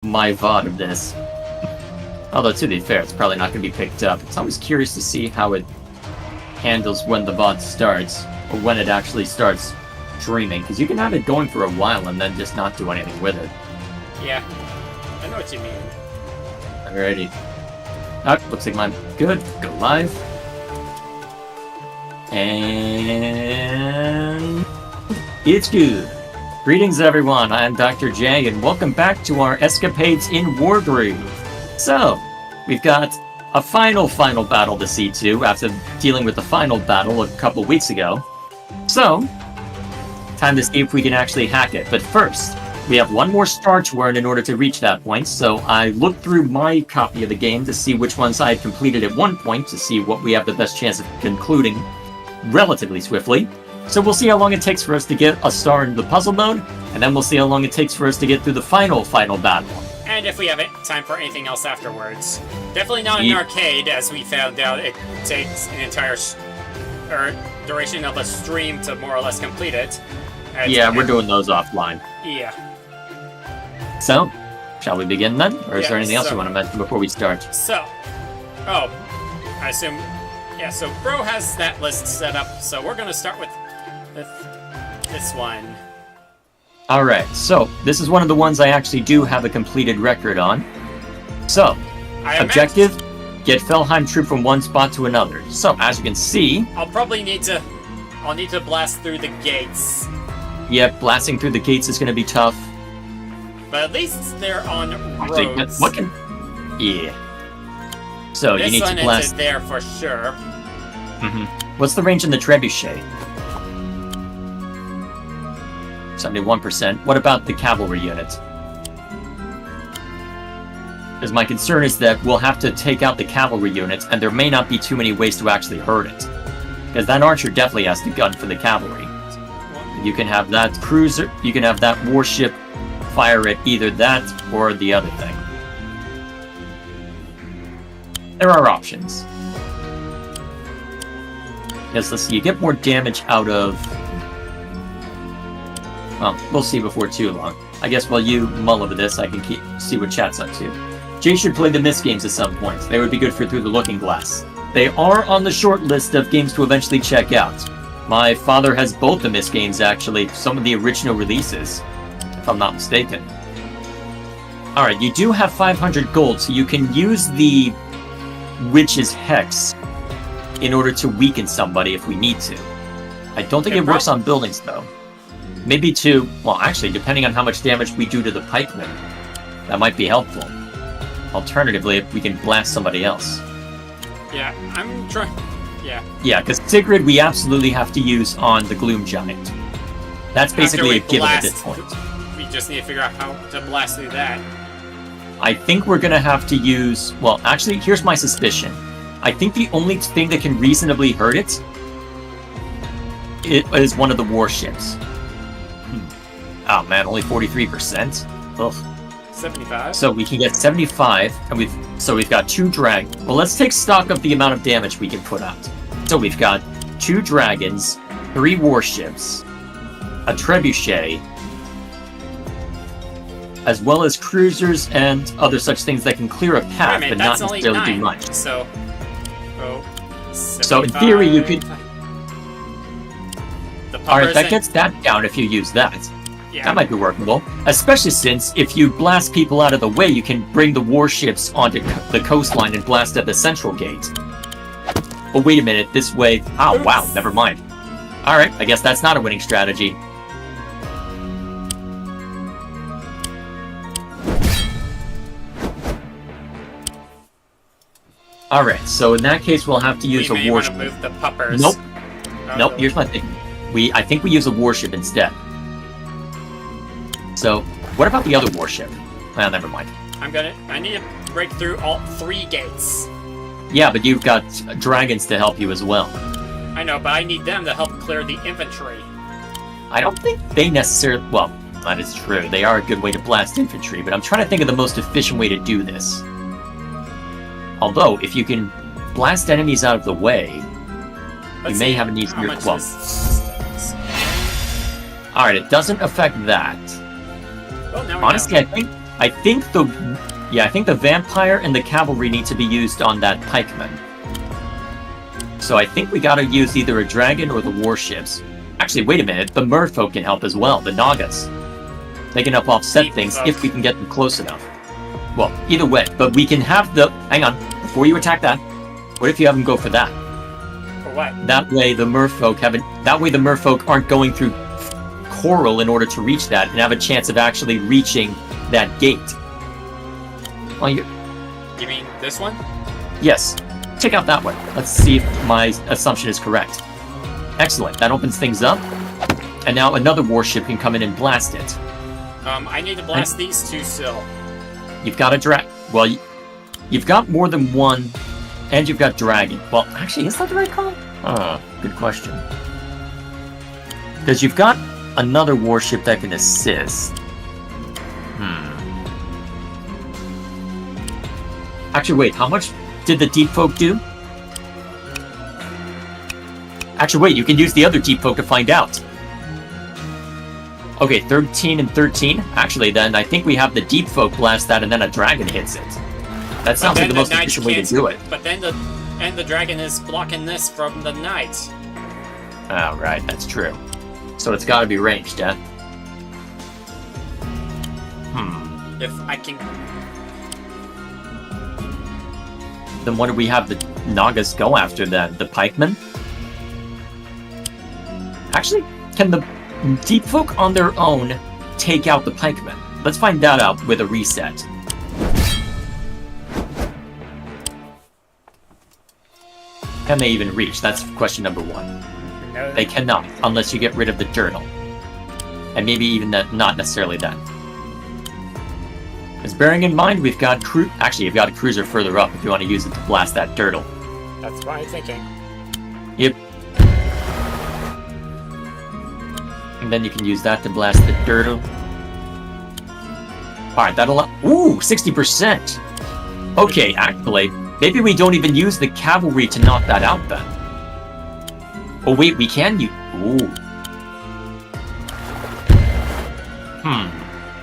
my VOD of this. Although, to be fair, it's probably not going to be picked up. So I was curious to see how it handles when the VOD starts, or when it actually starts streaming, because you can have it going for a while and then just not do anything with it. Yeah, I know what you mean. Alrighty. Oh, looks like mine good. Go live. And it's good. Greetings, everyone. I am Dr. J, and welcome back to our escapades in Wargroove. So, we've got a final battle to see to after dealing with the final battle a couple weeks ago. So, time to see if we can actually hack it. But first, we have one more star to earn in order to reach that point, so I looked through my copy of the game to see which ones I had completed at one point to see what we have the best chance of concluding relatively swiftly. So we'll see how long it takes for us to get a star into the puzzle mode, and then we'll see how long it takes for us to get through the final battle. And if we have time for anything else afterwards. Definitely not an arcade, as we found out it takes an entire duration of a stream to more or less complete it. Yeah, we're doing those offline. Yeah. So, shall we begin then? Or is there anything else you want to mention before we start? So, I assume, yeah, so Bro has that list set up, so we're going to start with this one. Alright, so this is one of the ones I actually do have a completed record on. So, objective, get Felheim troop from one spot to another. So, as you can see... I'll need to blast through the gates. Yep, blasting through the gates is going to be tough. But at least they're on roads. Yeah. So, this you need to blast... is there for sure. Mm-hmm. What's the range in the trebuchet? 71%. What about the cavalry unit? Because my concern is that we'll have to take out the cavalry unit, and there may not be too many ways to actually hurt it. Because that archer definitely has to gun for the cavalry. You can have that cruiser, you can have that warship fire at either that or the other thing. There are options. Yes, let's see, you get more damage out of... Well, we'll see before too long. I guess while you mull over this, I can see what chat's up to. Jay should play the Myst games at some point. They would be good for Through the Looking Glass. They are on the short list of games to eventually check out. My father has both the Myst games, actually, some of the original releases, if I'm not mistaken. Alright, you do have 500 gold, so you can use the Witch's Hex in order to weaken somebody if we need to. I don't think it works on buildings, though. Maybe well, actually, depending on how much damage we do to the pikemen, that might be helpful. Alternatively, if we can blast somebody else. Yeah, I'm trying... Yeah. Yeah, because Sigrid we absolutely have to use on the Gloom Giant. That's basically a given at this point. We just need to figure out how to blast through that. I think we're going to have to use... Well, actually, here's my suspicion. I think the only thing that can reasonably hurt it is one of the warships. Oh man, only 43%? Ugh. 75? So we can get 75, and we've got 2 dragons. Well, let's take stock of the amount of damage we can put out. So we've got 2 dragons, 3 warships, a trebuchet, as well as cruisers and other such things that can clear a path, but not necessarily do much. So in theory, you could... Alright, that gets that down if you use that. Yeah. That might be workable, especially since if you blast people out of the way, you can bring the warships onto the coastline and blast at the central gate. But wait a minute, this way... Oh, oops. Wow, never mind. Alright, I guess that's not a winning strategy. Alright, so in that case, we'll have to use a warship. Move the puppers. Nope. Nope, here's my thing. I think we use a warship instead. So, what about the other warship? Well, never mind. I need to break through all 3 gates. Yeah, but you've got dragons to help you as well. I know, but I need them to help clear the infantry. I don't think they necessarily... Well, that is true. They are a good way to blast infantry, but I'm trying to think of the most efficient way to do this. Although, if you can blast enemies out of the way, you may have an easier club. Alright, it doesn't affect that. Well, now honestly, I think I think the vampire and the cavalry need to be used on that pikeman. So I think we gotta use either a dragon or the warships. Actually, wait a minute. The merfolk can help as well. The Nagas. They can help offset things if we can get them close enough. Well, either way. But we can have the... Hang on. Before you attack that, what if you have them go for that? For what? That way the merfolk aren't going through coral in order to reach that and have a chance of actually reaching that gate. Well, You mean this one? yes. Check out that one. Let's see if my assumption is correct. Excellent. That opens things up. And now another warship can come in and blast it. I need to blast these two still. You've got a well, you've got more than one, and you've got dragon. Well, actually, is that the right call? Good question. Because you've got another warship that can assist. Actually, wait, how much did the deep folk do? Actually, wait, you can use the other deep folk to find out. Okay, 13 and 13. Actually, then, I think we have the deep folk blast that and then a dragon hits it. That sounds like the most efficient way to do it. But then the dragon is blocking this from the knight. Oh, right, that's true. So it's gotta be ranged, eh? If I can... Then what do we have the Nagas go after then? The pikemen? Actually, can the deep folk on their own take out the pikemen? Let's find that out with a reset. Can they even reach? That's question number one. No, They cannot, unless you get rid of the turtle. And maybe even that, not necessarily that. Because bearing in mind, we've got actually, you've got a cruiser further up if you want to use it to blast that turtle. That's what I'm thinking. Yep. And then you can use that to blast the turtle. Alright, that'll... Ooh, 60%! Okay, actually, maybe we don't even use the cavalry to knock that out then. Oh wait, we can use... Ooh.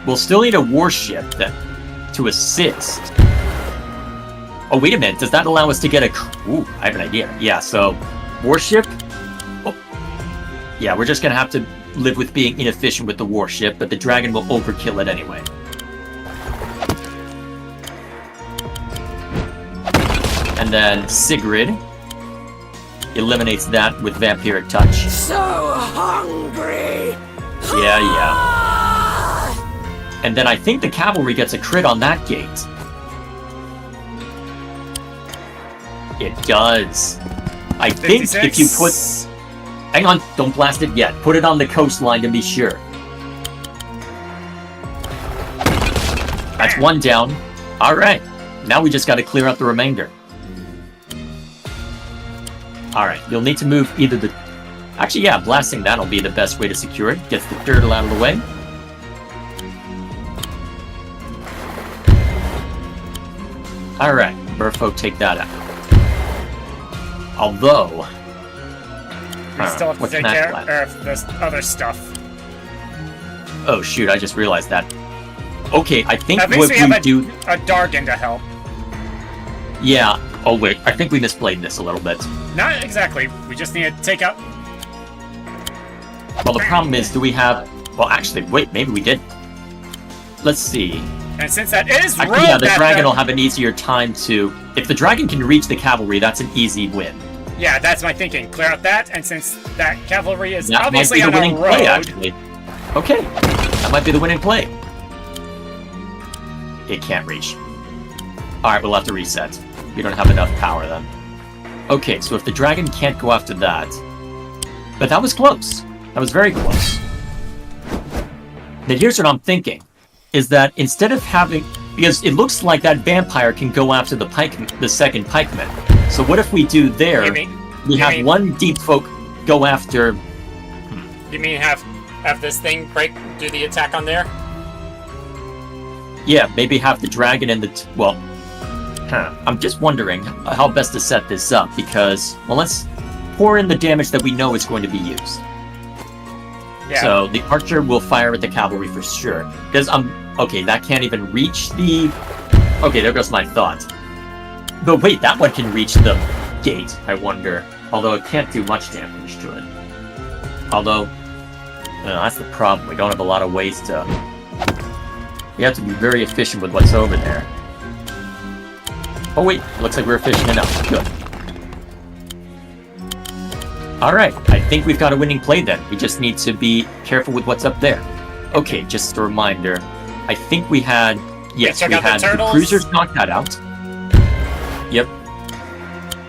We'll still need a warship then to assist. Oh, wait a minute. Does that allow us to get a... Ooh, I have an idea. Yeah, so... Warship? Oh. Yeah, we're just gonna have to live with being inefficient with the warship, but the dragon will overkill it anyway. And then Sigrid eliminates that with Vampiric Touch. So hungry! Yeah. And then I think the cavalry gets a crit on that gate. It does. I think 56. if you put... Hang on, don't blast it yet. Put it on the coastline to be sure. That's one down. Alright. Now we just gotta clear out the remainder. Alright, you'll need to move either the... Actually, yeah, blasting that'll be the best way to secure it. Gets the turtle out of the way. Alright, Merfolk take that out. Although... We still have to take care of this other stuff. Oh shoot, I just realized that. Okay, I think At least what we have do... a Dargan to help. Yeah, oh wait, I think we misplayed this a little bit. Not exactly. We just need to take out... Well, the problem is, do we have... Well, actually, wait, maybe we did. Let's see. And since that is Actually, yeah, the dragon will have an easier time to... If the dragon can reach the cavalry, that's an easy win. Yeah, that's my thinking. Clear out that, and since that cavalry is That obviously might be on the a winning road... play, actually. Okay, that might be the winning play. It can't reach. Alright, we'll have to reset. We don't have enough power then. Okay, so if the dragon can't go after that... But that was close. That was very close. Now here's what I'm thinking. Is that instead of having... Because it looks like that vampire can go after the second pikeman. So what if we do there... We have one deep folk go after... You mean have this thing do the attack on there? Yeah, maybe have the dragon and the... Well... I'm just wondering how best to set this up, because... Well, let's pour in the damage that we know is going to be used. Yeah. So the archer will fire at the cavalry for sure. Because Okay, that can't even reach the... Okay, there goes my thought. But wait, that one can reach the gate, I wonder. Although it can't do much damage to it. Although, that's the problem. We don't have a lot of ways to... We have to be very efficient with what's over there. Oh wait, looks like we're efficient enough. Good. Alright, I think we've got a winning play then. We just need to be careful with what's up there. Okay, just a reminder. I think we had... Yes, we had the cruisers knock that out. Yep.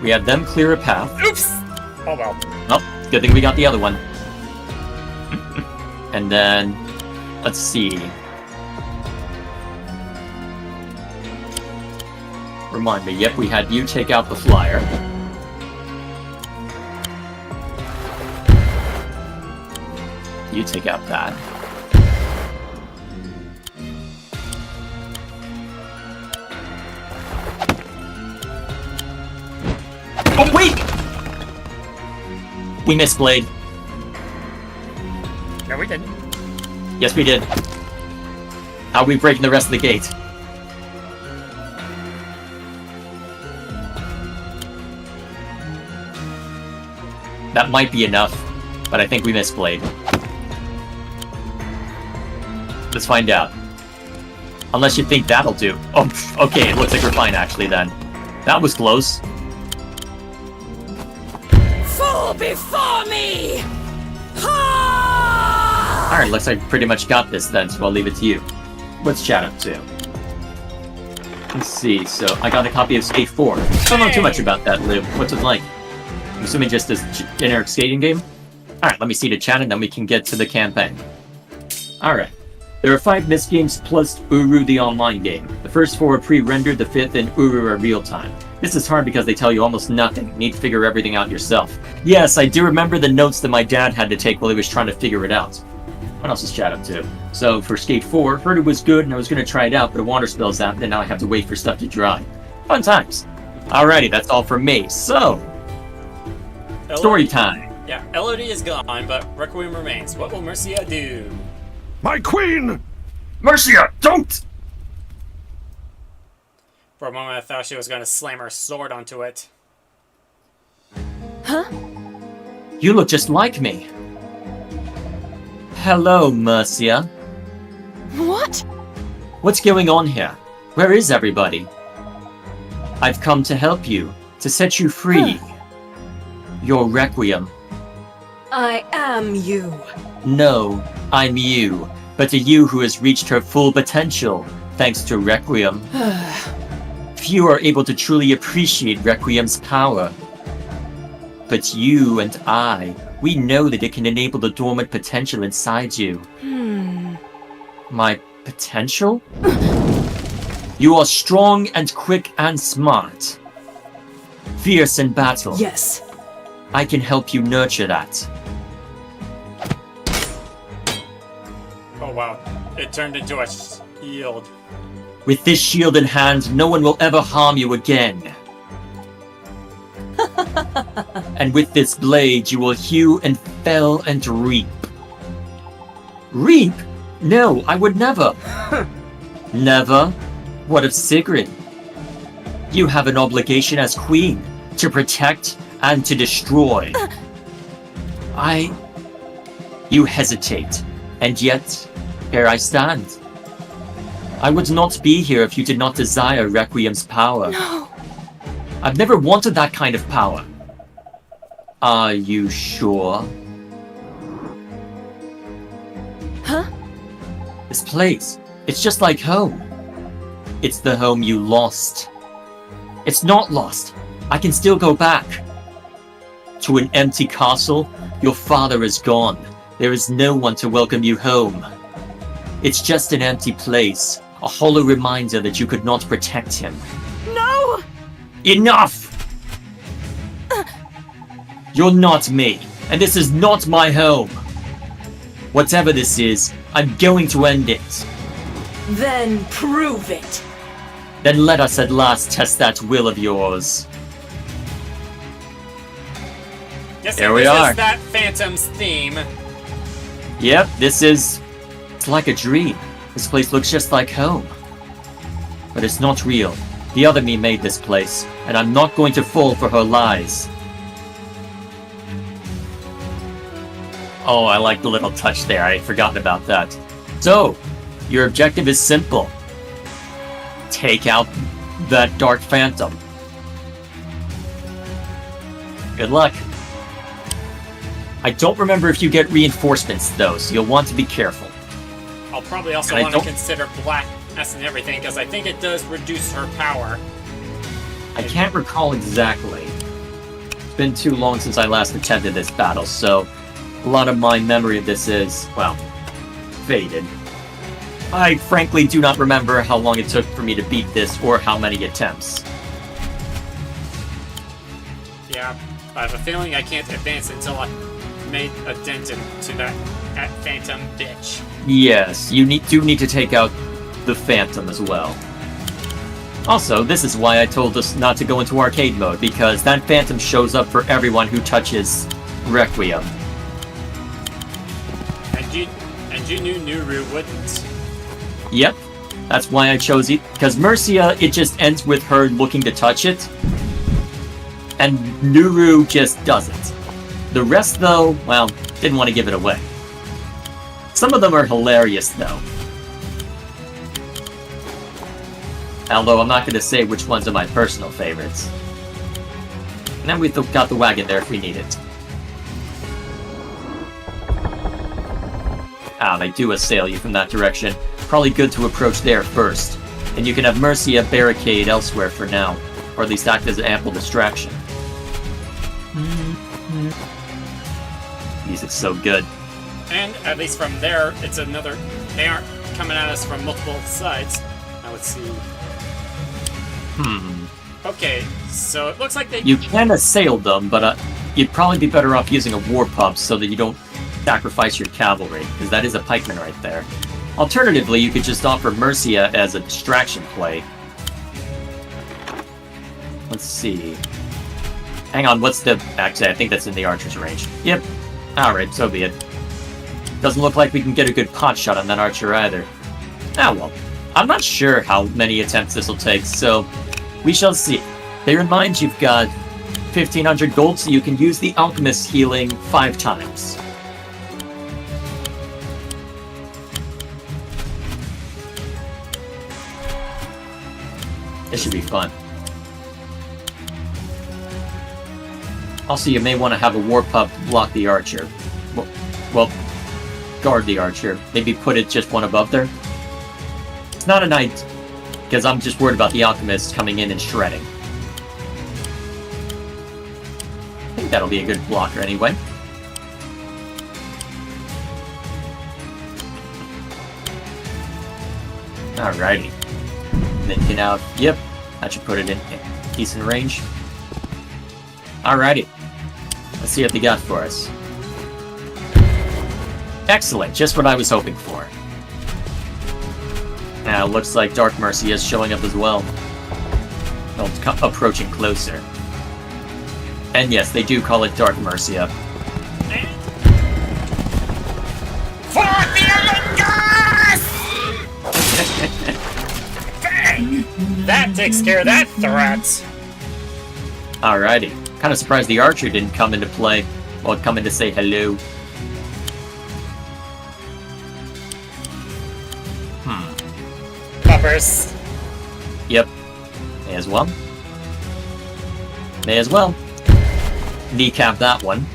We had them clear a path. Oops! Oh well. Oh, good thing we got the other one. And then... Let's see. Remind me, yep, we had you take out the flyer. You take out that. Oh, wait! We missed Blade. No, we didn't. Yes, we did. How are we breaking the rest of the gate? That might be enough, but I think we missed Blade. Let's find out. Unless you think that'll do. Oh, okay, it looks like we're fine actually then. That was close. Fall before me! Ha! Alright, looks like we pretty much got this then, so I'll leave it to you. What's chat up to? Let's see, so I got a copy of Skate 4. Don't know too much about that, Liv. What's it like? I'm assuming just this generic skating game? Alright, let me see the chat and then we can get to the campaign. Alright. There are 5 missed games plus Uru the online game. The first 4 are pre-rendered, the 5th and Uru are real-time. This is hard because they tell you almost nothing. You need to figure everything out yourself. Yes, I do remember the notes that my dad had to take while he was trying to figure it out. What else is chat up to? So, for Skate 4, heard it was good and I was going to try it out, but a water spills happened and now I have to wait for stuff to dry. Fun times. Alrighty, that's all from me. So, story time. Yeah, Elodie is gone, but Requiem remains. What will Mercia do? My queen! Mercia, don't! For a moment I thought she was going to slam her sword onto it. Huh? You look just like me. Hello, Mercia. What? What's going on here? Where is everybody? I've come to help you, to set you free. Your Requiem. I am you. No, I'm you, but a you who has reached her full potential, thanks to Requiem. Few are able to truly appreciate Requiem's power. But you and I, we know that it can enable the dormant potential inside you. My potential? You are strong and quick and smart. Fierce in battle. Yes. I can help you nurture that. Oh wow, it turned into a shield. With this shield in hand, no one will ever harm you again. And with this blade, you will hew and fell and reap. Reap? No, I would never. Never? What of Sigrid? You have an obligation as queen, to protect and to destroy. You hesitate, and yet, here I stand. I would not be here if you did not desire Requiem's power. No. I've never wanted that kind of power. Are you sure? Huh? This place, it's just like home. It's the home you lost. It's not lost. I can still go back. To an empty castle, your father is gone. There is no one to welcome you home. It's just an empty place, a hollow reminder that you could not protect him. No! Enough! You're not me, and this is not my home. Whatever this is, I'm going to end it. Then prove it. Then let us at last test that will of yours. Yes, There we this are. is that Phantom's theme. Yep, this is... It's like a dream. This place looks just like home. But it's not real. The other me made this place, and I'm not going to fall for her lies. Oh, I like the little touch there. I had forgotten about that. So, your objective is simple. Take out that Dark Phantom. Good luck. I don't remember if you get reinforcements, though, so you'll want to be careful. I'll probably also And I want to don't- consider blackness and everything, because I think it does reduce her power. I can't recall exactly. It's been too long since I last attended this battle, so a lot of my memory of this is, well, faded. I frankly do not remember how long it took for me to beat this or how many attempts. Yeah, I have a feeling I can't advance until I made a dent into that phantom bitch. Yes, you do need to take out the Phantom as well. Also, this is why I told us not to go into arcade mode, because that Phantom shows up for everyone who touches Requiem. And you knew Nuru wouldn't. Yep, that's why I chose it, because Mercia, it just ends with her looking to touch it, and Nuru just doesn't. The rest, though, well, didn't want to give it away. Some of them are hilarious, though. Although I'm not going to say which ones are my personal favorites. And then we've got the wagon there if we need it. Ah, they do assail you from that direction. Probably good to approach there first. And you can have Mercia barricade elsewhere for now. Or at least act as an ample distraction. Music's so good. And at least from there, it's another. They aren't coming at us from multiple sides. Now let's see. Okay, so it looks like they. You can assail them, but you'd probably be better off using a war pump so that you don't sacrifice your cavalry, because that is a pikeman right there. Alternatively, you could just offer Mercia as a distraction play. Let's see. Hang on, what's the... Actually, I think that's in the archer's range. Yep. Alright, so be it. Doesn't look like we can get a good pot shot on that archer either. Ah, well. I'm not sure how many attempts this will take, so we shall see. Bear in mind you've got 1,500 gold, so you can use the alchemist healing 5 times. This should be fun. Also, you may want to have a war pub block the archer. Well, guard the archer. Maybe put it just one above there. It's not a knight, because I'm just worried about the alchemist coming in and shredding. I think that'll be a good blocker anyway. Alrighty. Then you can have... Yep, that should put it in decent range. Alrighty. Let's see what they got for us. Excellent, just what I was hoping for. Now, looks like Dark Mercy is showing up as well. Well, it's approaching closer. And yes, they do call it Dark Mercia. For the Olympus! Bang! That takes care of that threat. Alrighty. Kind of surprised the archer didn't come into play. Well, come in to say hello. Puppers. Yep. May as well. May as well. Kneecap that one.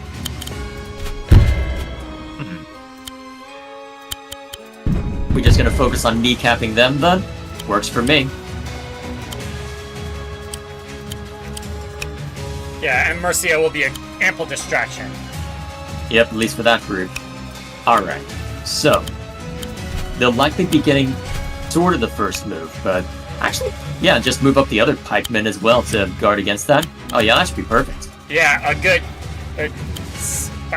We're just gonna focus on kneecapping them then? Works for me. Yeah, and Mercia will be an ample distraction. Yep, at least for that group. Alright, so they'll likely be getting sort of the first move, but actually, yeah, just move up the other pikemen as well to guard against that. Oh yeah, that should be perfect. Yeah, a good...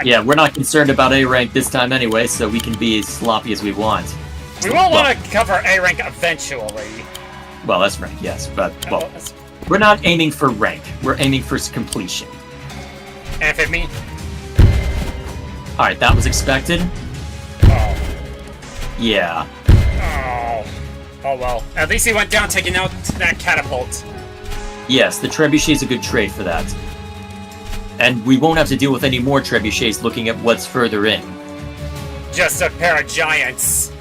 Yeah, we're not concerned about A rank this time anyway, so we can be as sloppy as we want. We will want to cover A rank eventually. Well, that's rank, yes, but, well, we're not aiming for rank. We're aiming for completion. And if it means... Alright, that was expected. Oh. Yeah. Oh. Oh well. At least he went down taking out that catapult. Yes, the trebuchet's a good trade for that. And we won't have to deal with any more trebuchets looking at what's further in. Just a pair of giants.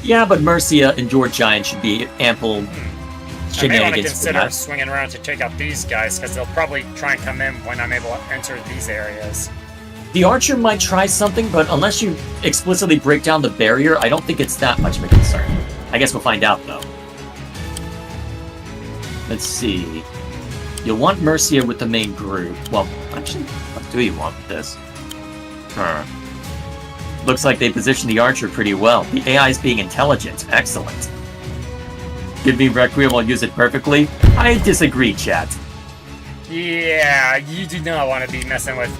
Yeah, but Mercia and your giant should be ample I may want to shenanigans for consider that. swinging around to take out these guys, because they'll probably try and come in when I'm able to enter these areas. The archer might try something, but unless you explicitly break down the barrier, I don't think it's that much of a concern. I guess we'll find out, though. Let's see. You'll want Mercia with the main group. Well, actually, what do you want with this? Looks like they positioned the archer pretty well. The AI is being intelligent. Excellent. Give me Requiem, I'll use it perfectly? I disagree, chat. Yeah, you do not want to be messing with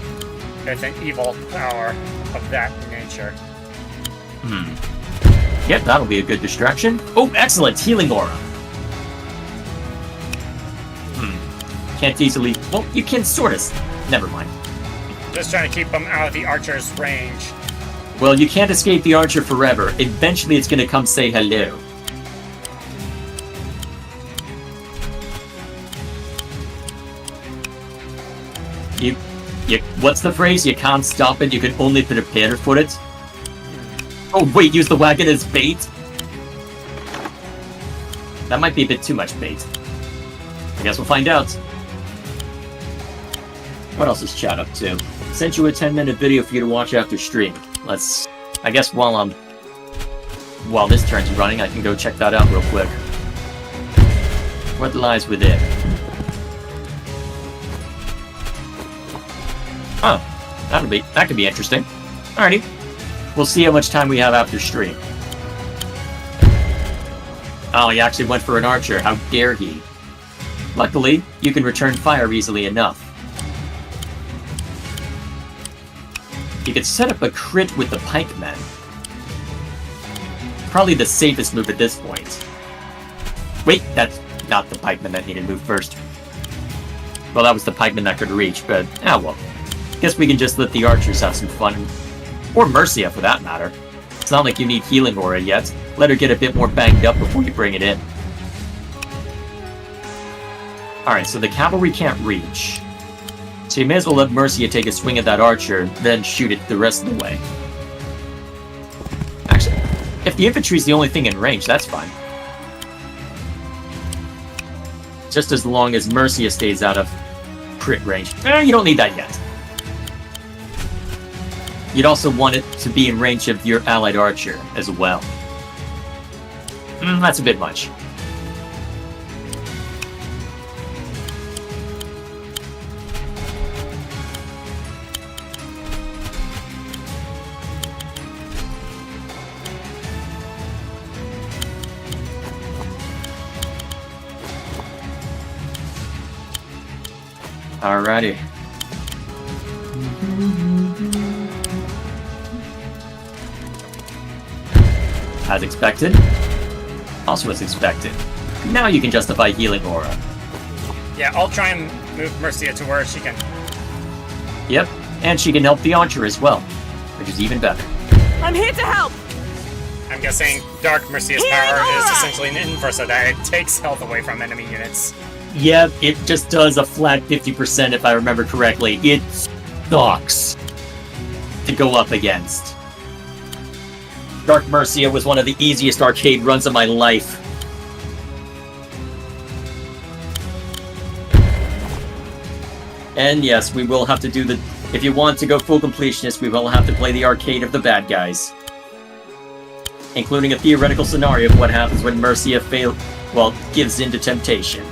an evil power of that nature. Yep, that'll be a good distraction. Oh, excellent! Healing aura. Can't easily... Well, you can sort of... Never mind. Just trying to keep them out of the archer's range. Well, you can't escape the archer forever. Eventually it's gonna come say hello. What's the phrase? You can't stop it, you can only prepare for it. Oh wait, use the wagon as bait? That might be a bit too much bait. I guess we'll find out. What else is chat up to? Sent you a 10-minute video for you to watch after stream. Let's... I guess while this turn's running, I can go check that out real quick. What lies within? Oh, that could be interesting. Alrighty. We'll see how much time we have after stream. Oh, he actually went for an archer. How dare he? Luckily, you can return fire easily enough. You could set up a crit with the pikemen. Probably the safest move at this point. Wait, that's not the pikeman that needed to move first. Well, that was the pikeman that could reach, but well. Guess we can just let the archers have some fun. Or Mercia, for that matter. It's not like you need healing aura yet. Let her get a bit more banged up before you bring it in. Alright, so the cavalry can't reach. So you may as well let Mercia take a swing at that archer, then shoot it the rest of the way. Actually, if the infantry's the only thing in range, that's fine. Just as long as Mercia stays out of crit range. You don't need that yet. You'd also want it to be in range of your allied archer as well. That's a bit much. Alrighty. As expected. Also as expected. Now you can justify healing aura. Yeah, I'll try and move Mercia to where she can. Yep, and she can help the archer as well, which is even better. I'm here to help! I'm guessing Dark Mercia's Healing power is aura! essentially an inverse of that. It takes health away from enemy units. Yep, it just does a flat 50% if I remember correctly. It sucks to go up against. Dark Mercia was one of the easiest arcade runs of my life. And yes, we will have to do the... If you want to go full completionist, we will have to play the arcade of the bad guys. Including a theoretical scenario of what happens when Mercia gives in to temptation.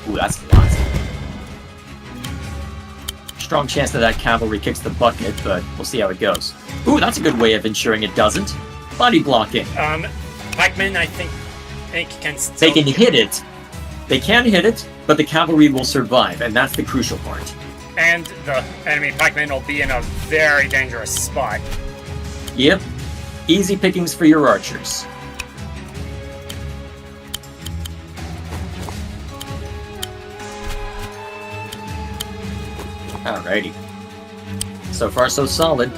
Ooh, that's a lot. Strong chance that cavalry kicks the bucket, but we'll see how it goes. Ooh, that's a good way of ensuring it doesn't. Body blocking. Pikemen, I think can still... They can hit it. They can hit it, but the cavalry will survive, and that's the crucial part. And the enemy pikemen will be in a very dangerous spot. Yep. Easy pickings for your archers. Alrighty. So far, so solid.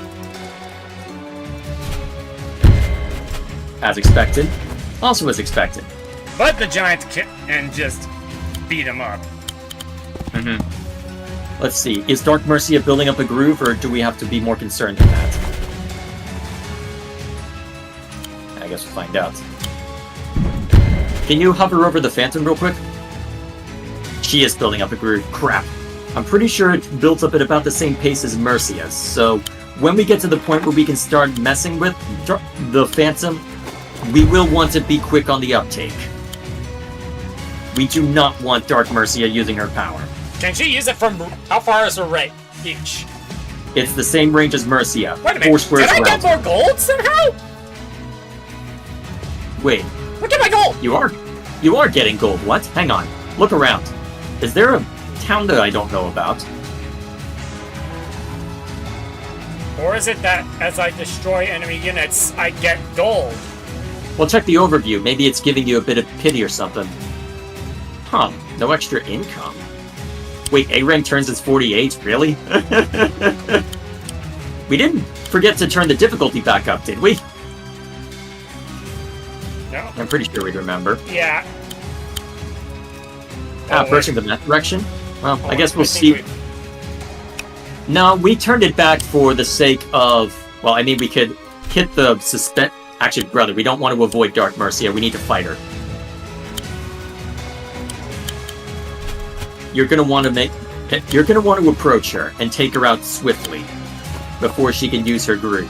As expected. Also as expected. But the giant can just beat him up. Let's see. Is Dark Mercia building up a groove, or do we have to be more concerned than that? I guess we'll find out. Can you hover over the Phantom real quick? She is building up a groove. Crap. I'm pretty sure it builds up at about the same pace as Mercia's, so when we get to the point where we can start messing with the Phantom, we will want to be quick on the uptake. We do not want Dark Mercia using her power. Can she use it from... How far is her range? Each? It's the same range as Mercia. Wait a minute. 4 squares Did I around. get more gold somehow? Wait, Look at my gold! you are getting gold. What? Hang on. Look around. Is there a town that I don't know about? Or is it that as I destroy enemy units, I get gold? Well, check the overview. Maybe it's giving you a bit of pity or something. Huh. No extra income. Wait, A rank turns as 48? Really? We didn't forget to turn the difficulty back up, did we? No. I'm pretty sure we remember. Yeah. Approaching the meth direction? Well, I guess I we'll think see. No, we turned it back for the sake of... Well, I mean, we could hit the suspend... Actually, brother, we don't want to avoid Dark Mercia. We need to fight her. You're gonna want to approach her and take her out swiftly before she can use her groove.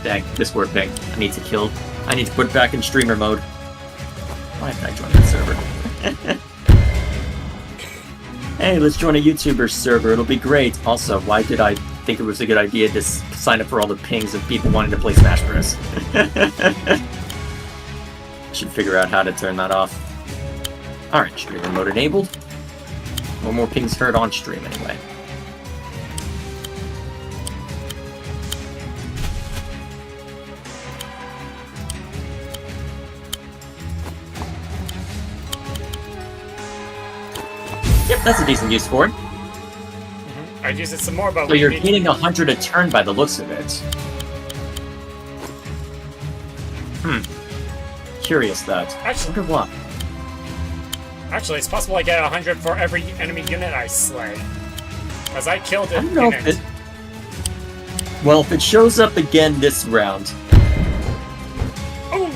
Dang, this word thing. I need to put it back in streamer mode. Why did I join that server? Hey, let's join a YouTuber server. It'll be great. Also, why did I think it was a good idea to sign up for all the pings of people wanting to play Smash Bros? Should figure out how to turn that off. Alright, streamer mode enabled. No more pings heard on stream anyway. Yep, that's a decent use for it. I'd use it some more, but So you're gaining 100 a turn by the looks of it. Curious that. Actually, Wonder why. it's possible I get 100 for every enemy unit I slay. As I killed I it. don't know if it... Well, if it shows up again this round... Ooh!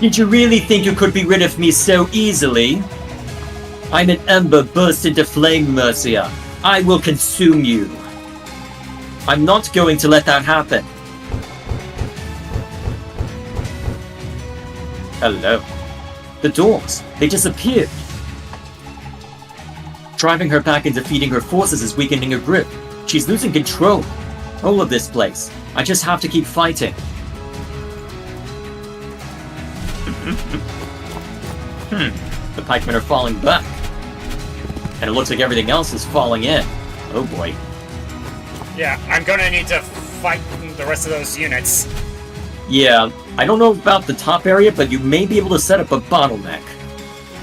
Did you really think you could be rid of me so easily? I'm an ember burst into flame, Mercia. I will consume you. I'm not going to let that happen. Hello. The doors. They disappeared. Driving her back and defeating her forces is weakening her grip. She's losing control. All of this place. I just have to keep fighting. The pikemen are falling back. And it looks like everything else is falling in. Oh boy. Yeah, I'm gonna need to fight the rest of those units. Yeah, I don't know about the top area, but you may be able to set up a bottleneck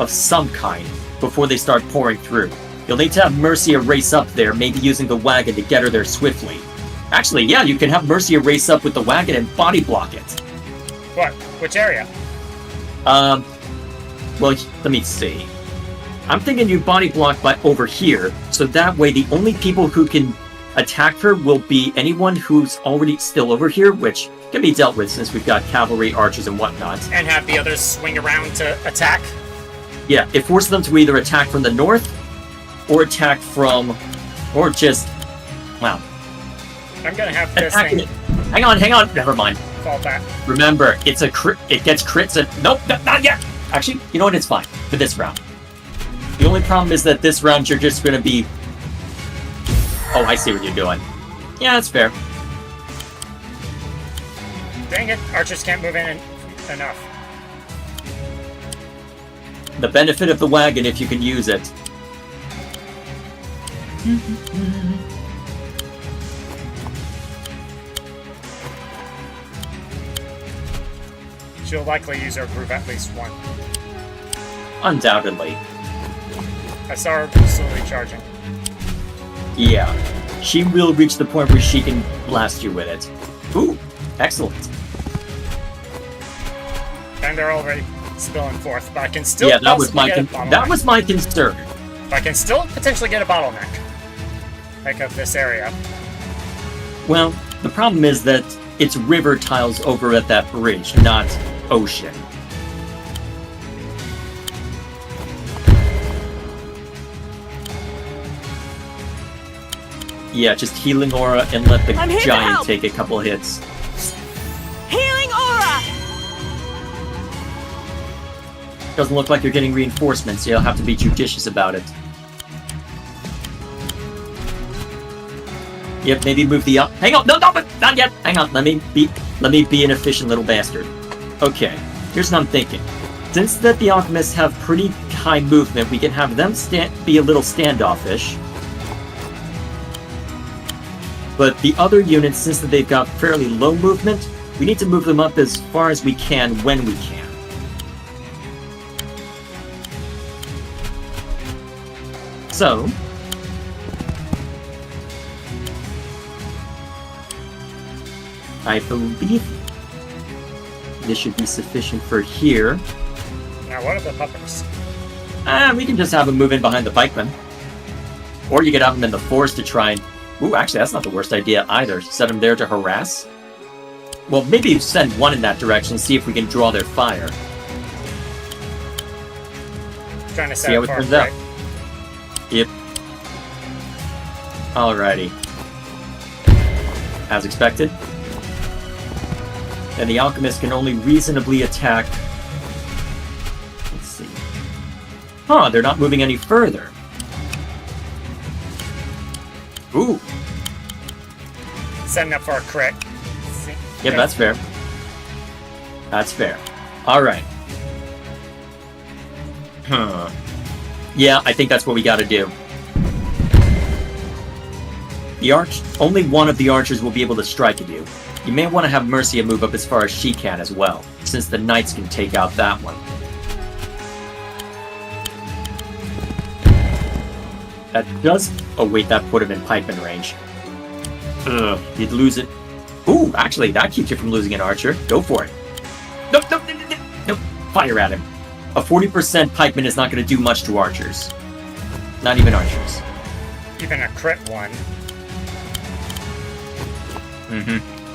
of some kind before they start pouring through. You'll need to have Mercia race up there, maybe using the wagon to get her there swiftly. Actually, yeah, you can have Mercia race up with the wagon and body block it. What? Which area? Well, let me see. I'm thinking you body block by over here, so that way the only people who can attack her will be anyone who's already still over here, which can be dealt with since we've got cavalry, archers, and whatnot. And have the others swing around to attack? Yeah, it forces them to either attack from the north, or attack from... or just... wow. I'm gonna have this Attacking thing it. Hang on, never mind. fall back. Remember, it's a crit. It gets crits and... Nope, not yet! Actually, you know what, it's fine for this round. The only problem is that this round you're just gonna be... Oh, I see what you're doing. Yeah, that's fair. Dang it, archers can't move in enough. The benefit of the wagon if you can use it. She'll likely use her groove at least one. Undoubtedly. I saw her slowly charging. Yeah. She will reach the point where she can blast you with it. Ooh, excellent. And they're already spilling forth, but I can still That was my concern. But I can still potentially get a bottleneck. Like of this area. Well, the problem is that it's river tiles over at that bridge, not ocean. Yeah, just healing aura and let the giant take a couple hits. Healing aura! Doesn't look like you're getting reinforcements, so you'll have to be judicious about it. Yep, maybe move the up. Hang on, no, but not yet. Hang on, let me be an efficient little bastard. Okay, here's what I'm thinking. Since that the alchemists have pretty high movement, we can have them be a little standoffish. But the other units, since that they've got fairly low movement, we need to move them up as far as we can when we can. So, I believe this should be sufficient for here. Now, what are the puppets? We can just have them move in behind the pikemen. Or you could have them in the forest to try and... Ooh, actually, that's not the worst idea either. Set them there to harass. Well, maybe send one in that direction, see if we can draw their fire. Trying to set see how it turns out. Yep. Alrighty. As expected. And the alchemist can only reasonably attack... Let's see. Huh, they're not moving any further. Ooh. Setting up for a crit. Yep, that's fair. That's fair. Alright. Huh. Yeah, I think that's what we gotta do. Only one of the archers will be able to strike at you. You may want to have Mercia move up as far as she can as well, since the knights can take out that one. That does... Oh wait, that put him in pikeman range. Ugh, you'd lose it. Ooh, actually, that keeps you from losing an archer. Go for it. Nope. Fire at him. A 40% pikeman is not going to do much to archers. Not even archers. Even a crit one.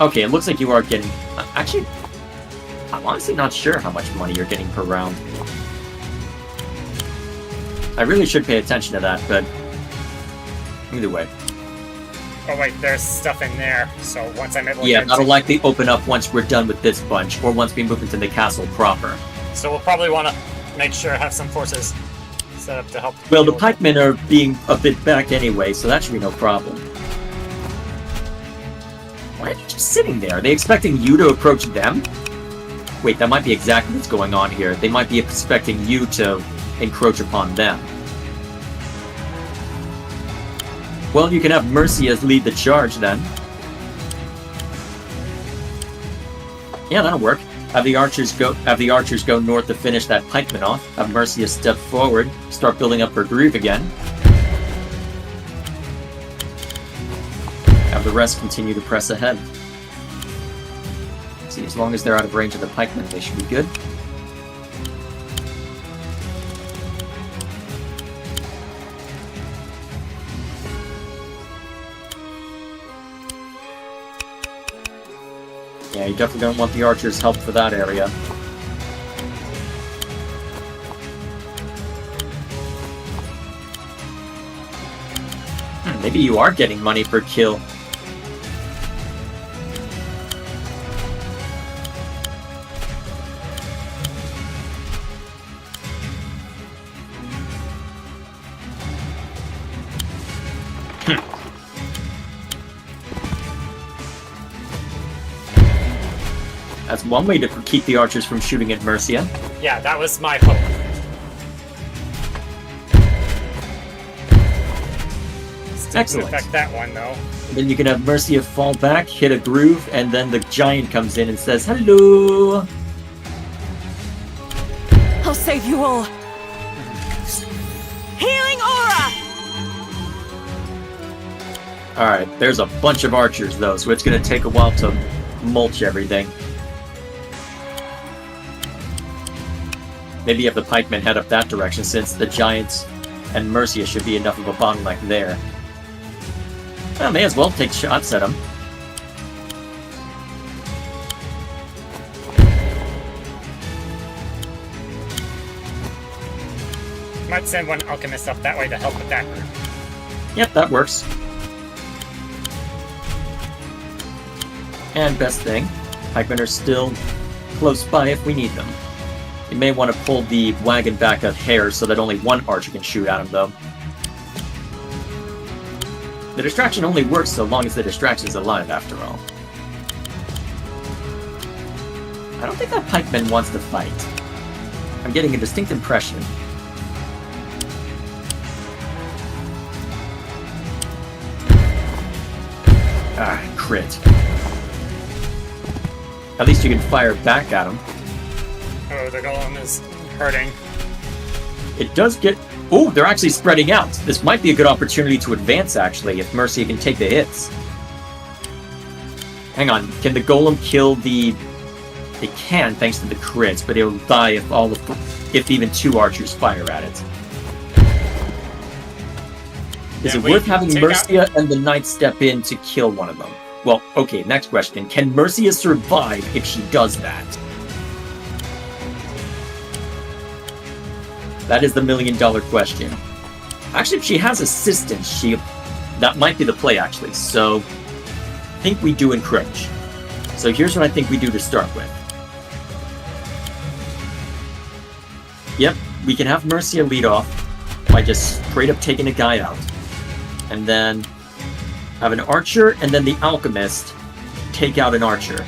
Okay, it looks like you are getting... Actually, I'm honestly not sure how much money you're getting per round. I really should pay attention to that, but... Either way. Oh wait, there's stuff in there, so once I'm able to... Yeah, that'll likely open up once we're done with this bunch, or once we move into the castle proper. So we'll probably want to make sure I have some forces set up to help... Well, the pikemen are being a bit back anyway, so that should be no problem. Why are they just sitting there? Are they expecting you to approach them? Wait, that might be exactly what's going on here. They might be expecting you to encroach upon them. Well, you can have Mercia lead the charge then. Yeah, that'll work. Have the archers go north to finish that pikeman off. Have Mercia step forward, start building up her groove again. Have the rest continue to press ahead. See, as long as they're out of range of the pikemen, they should be good. Yeah, you definitely don't want the archers' help for that area. Maybe you are getting money per kill. That's one way to keep the archers from shooting at Mercia. Yeah, that was my hope. Still Excellent. affect that one, though. Then you can have Mercia fall back, hit a groove, and then the giant comes in and says, "Hello!" I'll save you all. Healing aura! Alright, there's a bunch of archers though, so it's going to take a while to mulch everything. Maybe have the pikemen head up that direction, since the giants and Mercia should be enough of a bottleneck there. Well, may as well take shots at them. Might send one alchemist up that way to help with that group. Yep, that works. And best thing, pikemen are still close by if we need them. You may want to pull the wagon back a hair so that only one archer can shoot at him, though. The distraction only works so long as the distraction's alive, after all. I don't think that pikeman wants to fight. I'm getting a distinct impression. Ah, crit. At least you can fire back at him. Oh, the golem is hurting. It does get... Oh, they're actually spreading out. This might be a good opportunity to advance, actually, if Mercy can take the hits. Hang on, can the golem kill the... It can, thanks to the crits, but it'll die if even two archers fire at it. Is it worth having Mercia and the knight step in to kill one of them? Well, okay, next question. Can Mercia survive if she does that? That is the million-dollar question. Actually, if she has assistance, that might be the play, actually. So, I think we do encroach. So here's what I think we do to start with. Yep, we can have Mercia lead off by just straight up taking a guy out. And then have an archer, and then the alchemist take out an archer.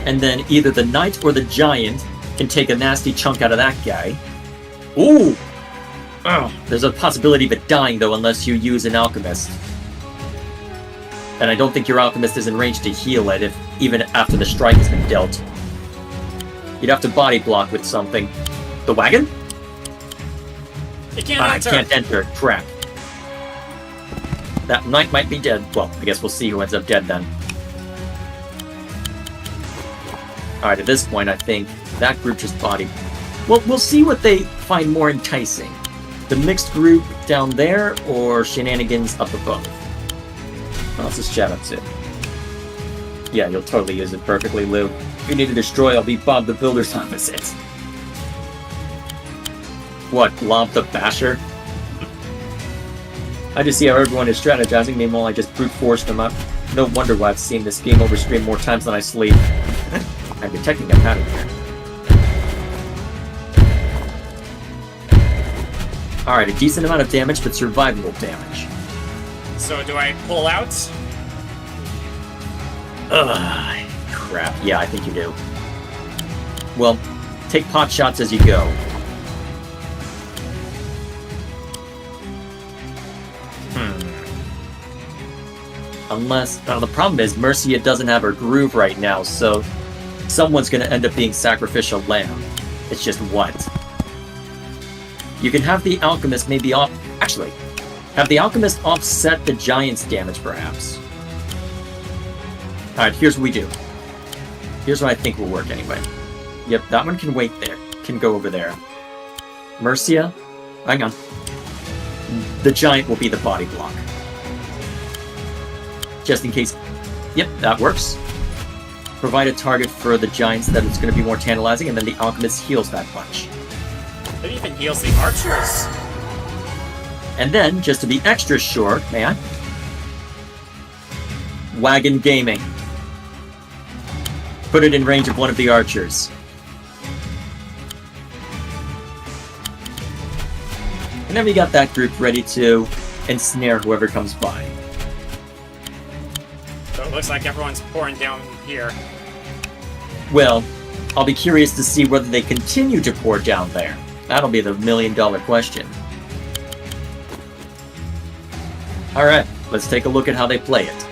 And then either the knight or the giant can take a nasty chunk out of that guy. Ooh! Oh, there's a possibility of it dying, though, unless you use an alchemist. And I don't think your alchemist is in range to heal it, even after the strike has been dealt. You'd have to body block with something. The wagon? It can't enter. I can't enter. Crap. That knight might be dead. Well, I guess we'll see who ends up dead then. Alright, at this point, I think that group just body... Well, we'll see what they find more enticing. The mixed group down there, or shenanigans up above. What else is Chat up to? Yeah, you'll totally use it perfectly, Lou. If you need to destroy, I'll be Bob the Builder's opposite. What, Lob the Basher? I just see how everyone is strategizing, meanwhile I just brute force them up. No wonder why I've seen this game over stream more times than I sleep. I'm detecting a pattern here. Alright, a decent amount of damage, but survivable damage. So do I pull out? Ugh, crap. Yeah, I think you do. Well, take pot shots as you go. Unless... the problem is, Mercia doesn't have her groove right now, so someone's going to end up being sacrificial lamb. It's just what? You can have the alchemist maybe off... Actually, have the alchemist offset the giant's damage, perhaps. Alright, here's what we do. Here's what I think will work anyway. Yep, that one can wait there. Can go over there. Mercia? Hang on. The giant will be the body block. Just in case. Yep, that works. Provide a target for the giants that it's going to be more tantalizing, and then the alchemist heals that bunch. It even heals the archers. And then, just to be extra sure, may I? Wagon Gaming. Put it in range of one of the archers. And then we got that group ready to ensnare whoever comes by. So it looks like everyone's pouring down here. Well, I'll be curious to see whether they continue to pour down there. That'll be the million-dollar question. Alright, let's take a look at how they play it.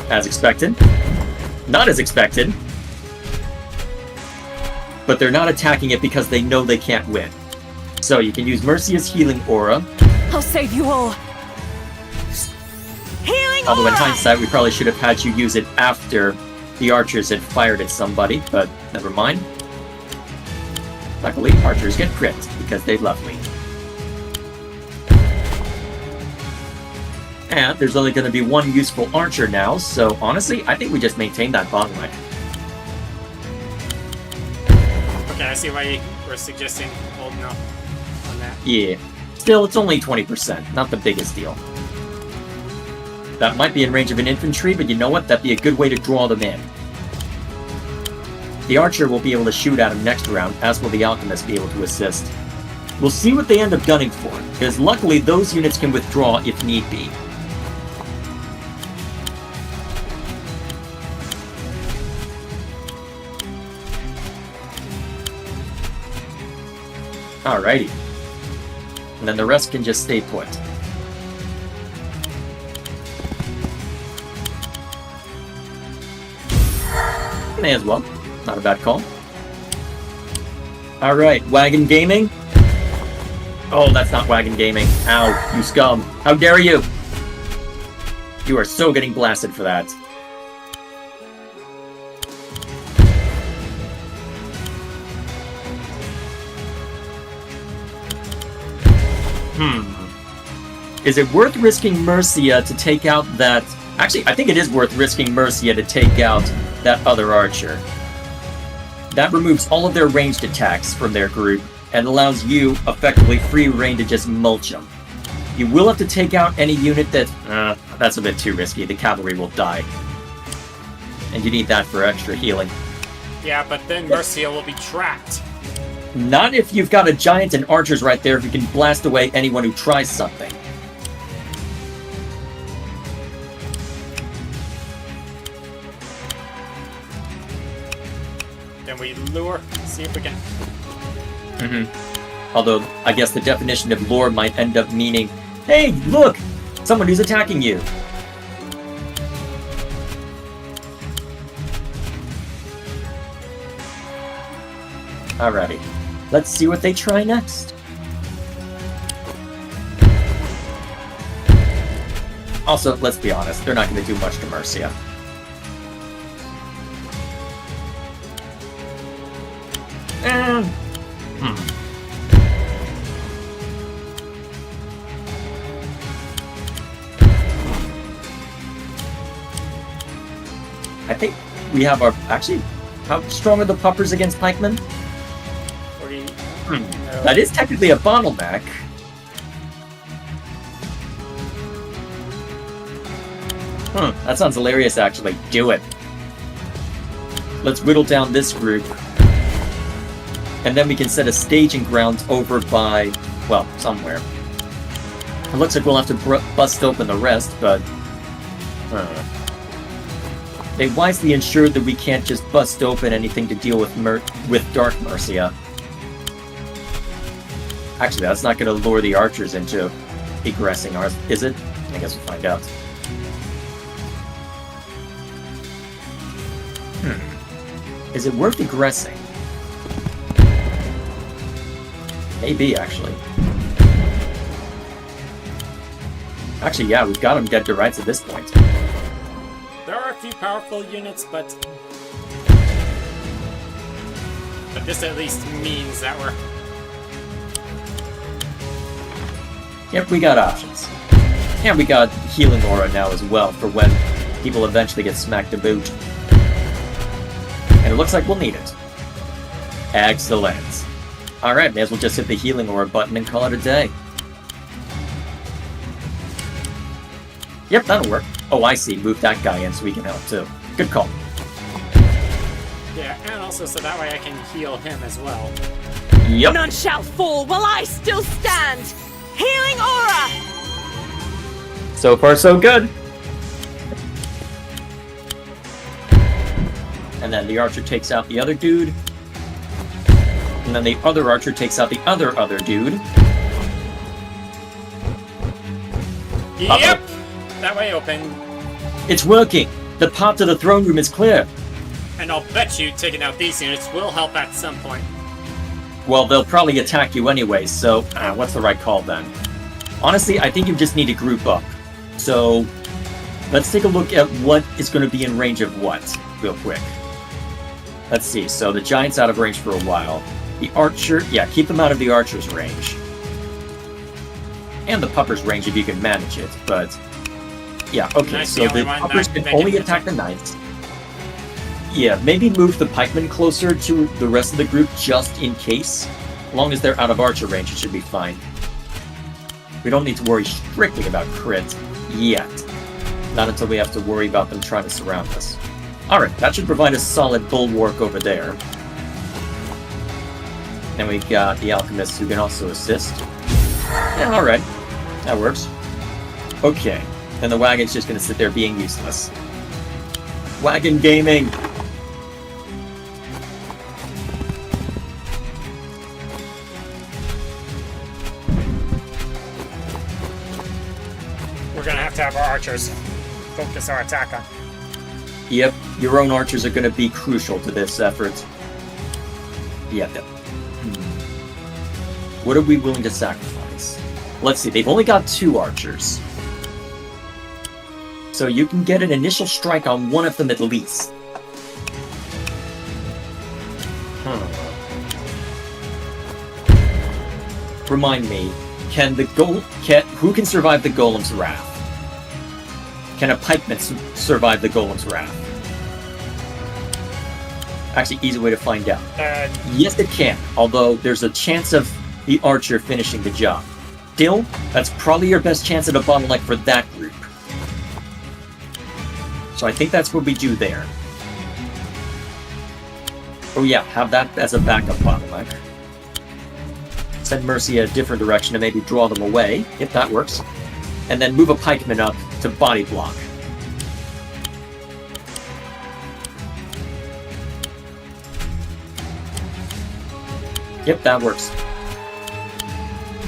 As expected. Not as expected. But they're not attacking it because they know they can't win. So you can use Mercia's healing aura. I'll save you all. Healing Although in aura! hindsight, we probably should have had you use it after the archers had fired at somebody, but never mind. Luckily, archers get crit because they love me. And there's only going to be one useful archer now, so honestly, I think we just maintain that bottleneck. Okay, I see why you were suggesting holding up on that. Yeah. Still, it's only 20%, not the biggest deal. That might be in range of an infantry, but you know what? That'd be a good way to draw them in. The archer will be able to shoot at him next round, as will the alchemist be able to assist. We'll see what they end up gunning for, because luckily those units can withdraw if need be. Alrighty. And then the rest can just stay put. May as well. Not a bad call. Alright, Wagon Gaming. Oh, that's not Wagon Gaming. Ow, you scum. How dare you! You are so getting blasted for that. Is it worth risking Mercia to take out that... Actually, I think it is worth risking Mercia to take out that other archer. That removes all of their ranged attacks from their group and allows you effectively free reign to just mulch them. You will have to take out any unit that... that's a bit too risky. The cavalry will die. And you need that for extra healing. Yeah, but then Mercia will be trapped. Not if you've got a giant and archers right there who can blast away anyone who tries something. Then we lure, see if we can... Although, I guess the definition of lure might end up meaning, hey, look! Someone who's attacking you! Alrighty. Let's see what they try next. Also, let's be honest, they're not going to do much to Mercia. I think we have our... Actually, how strong are the puppers against pikemen? 40... That is technically a bottleneck. That sounds hilarious, actually. Do it. Let's whittle down this group. And then we can set a staging ground over by... well, somewhere. It looks like we'll have to bust open the rest, but... They wisely ensured that we can't just bust open anything to deal with Dark Mercia. Actually, that's not going to lure the archers into aggressing ours, is it? I guess we'll find out. Is it worth aggressing? Maybe, actually. Actually, yeah, we've got them dead to rights at this point. There are a few powerful units, but this at least means that we're... Yep, we got options. And we got healing aura now as well for when people eventually get smacked to boot. And it looks like we'll need it. Excellent. Alright, may as well just hit the healing aura button and call it a day. Yep, that'll work. Oh, I see. Move that guy in so we can help too. Good call. Yeah, and also so that way I can heal him as well. Yep. None shall fall while I still stand. Healing aura! So far, so good. And then the archer takes out the other dude. And then the other archer takes out the other dude. Yep! That way open. It's working! The path to the throne room is clear. And I'll bet you taking out these units will help at some point. Well, they'll probably attack you anyway, so what's the right call then? Honestly, I think you just need to group up. So, let's take a look at what is going to be in range of what, real quick. Let's see, so the giant's out of range for a while. The archer, yeah, keep them out of the archer's range. And the pupper's range if you can manage it, but... Yeah, okay, so the puppers can only attack the knights. Yeah, maybe move the pikemen closer to the rest of the group just in case. As long as they're out of archer range, it should be fine. We don't need to worry strictly about crit yet. Not until we have to worry about them trying to surround us. Alright, that should provide a solid bulwark over there. Then we got the alchemists who can also assist. Yeah, alright. That works. Okay. Then the wagon's just going to sit there being useless. Wagon gaming! We're gonna have to have our archers focus our attack on. Yep, your own archers are going to be crucial to this effort. Yeah. What are we willing to sacrifice? Let's see, they've only got 2 archers. So you can get an initial strike on one of them at least. Remind me, who can survive the golem's wrath? Can a pikeman survive the golem's wrath? Actually, easy way to find out. Yes, it can, although there's a chance of the archer finishing the job. Still, that's probably your best chance at a bottleneck for that group. So I think that's what we do there. Oh yeah, have that as a backup bottleneck. Send Mercia a different direction and maybe draw them away, if that works. And then move a pikeman up to body block. Yep, that works.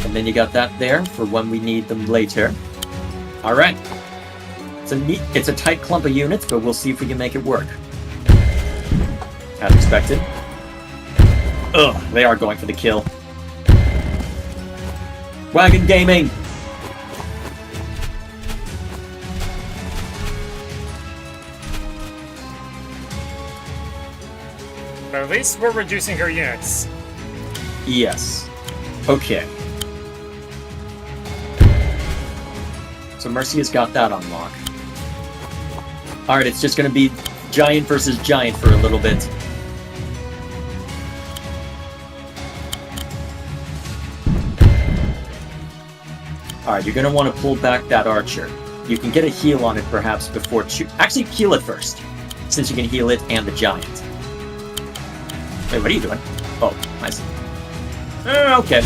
And then you got that there for when we need them later. Alright. It's a tight clump of units, but we'll see if we can make it work. As expected. Ugh, they are going for the kill. Wagon gaming! But at least we're reducing her units. Yes. Okay. So Mercia's got that on lock. Alright, it's just gonna be giant versus giant for a little bit. Alright, you're gonna want to pull back that archer. You can get a heal on it perhaps before actually, heal it first, since you can heal it and the giant. Wait, what are you doing? Oh, nice. Okay.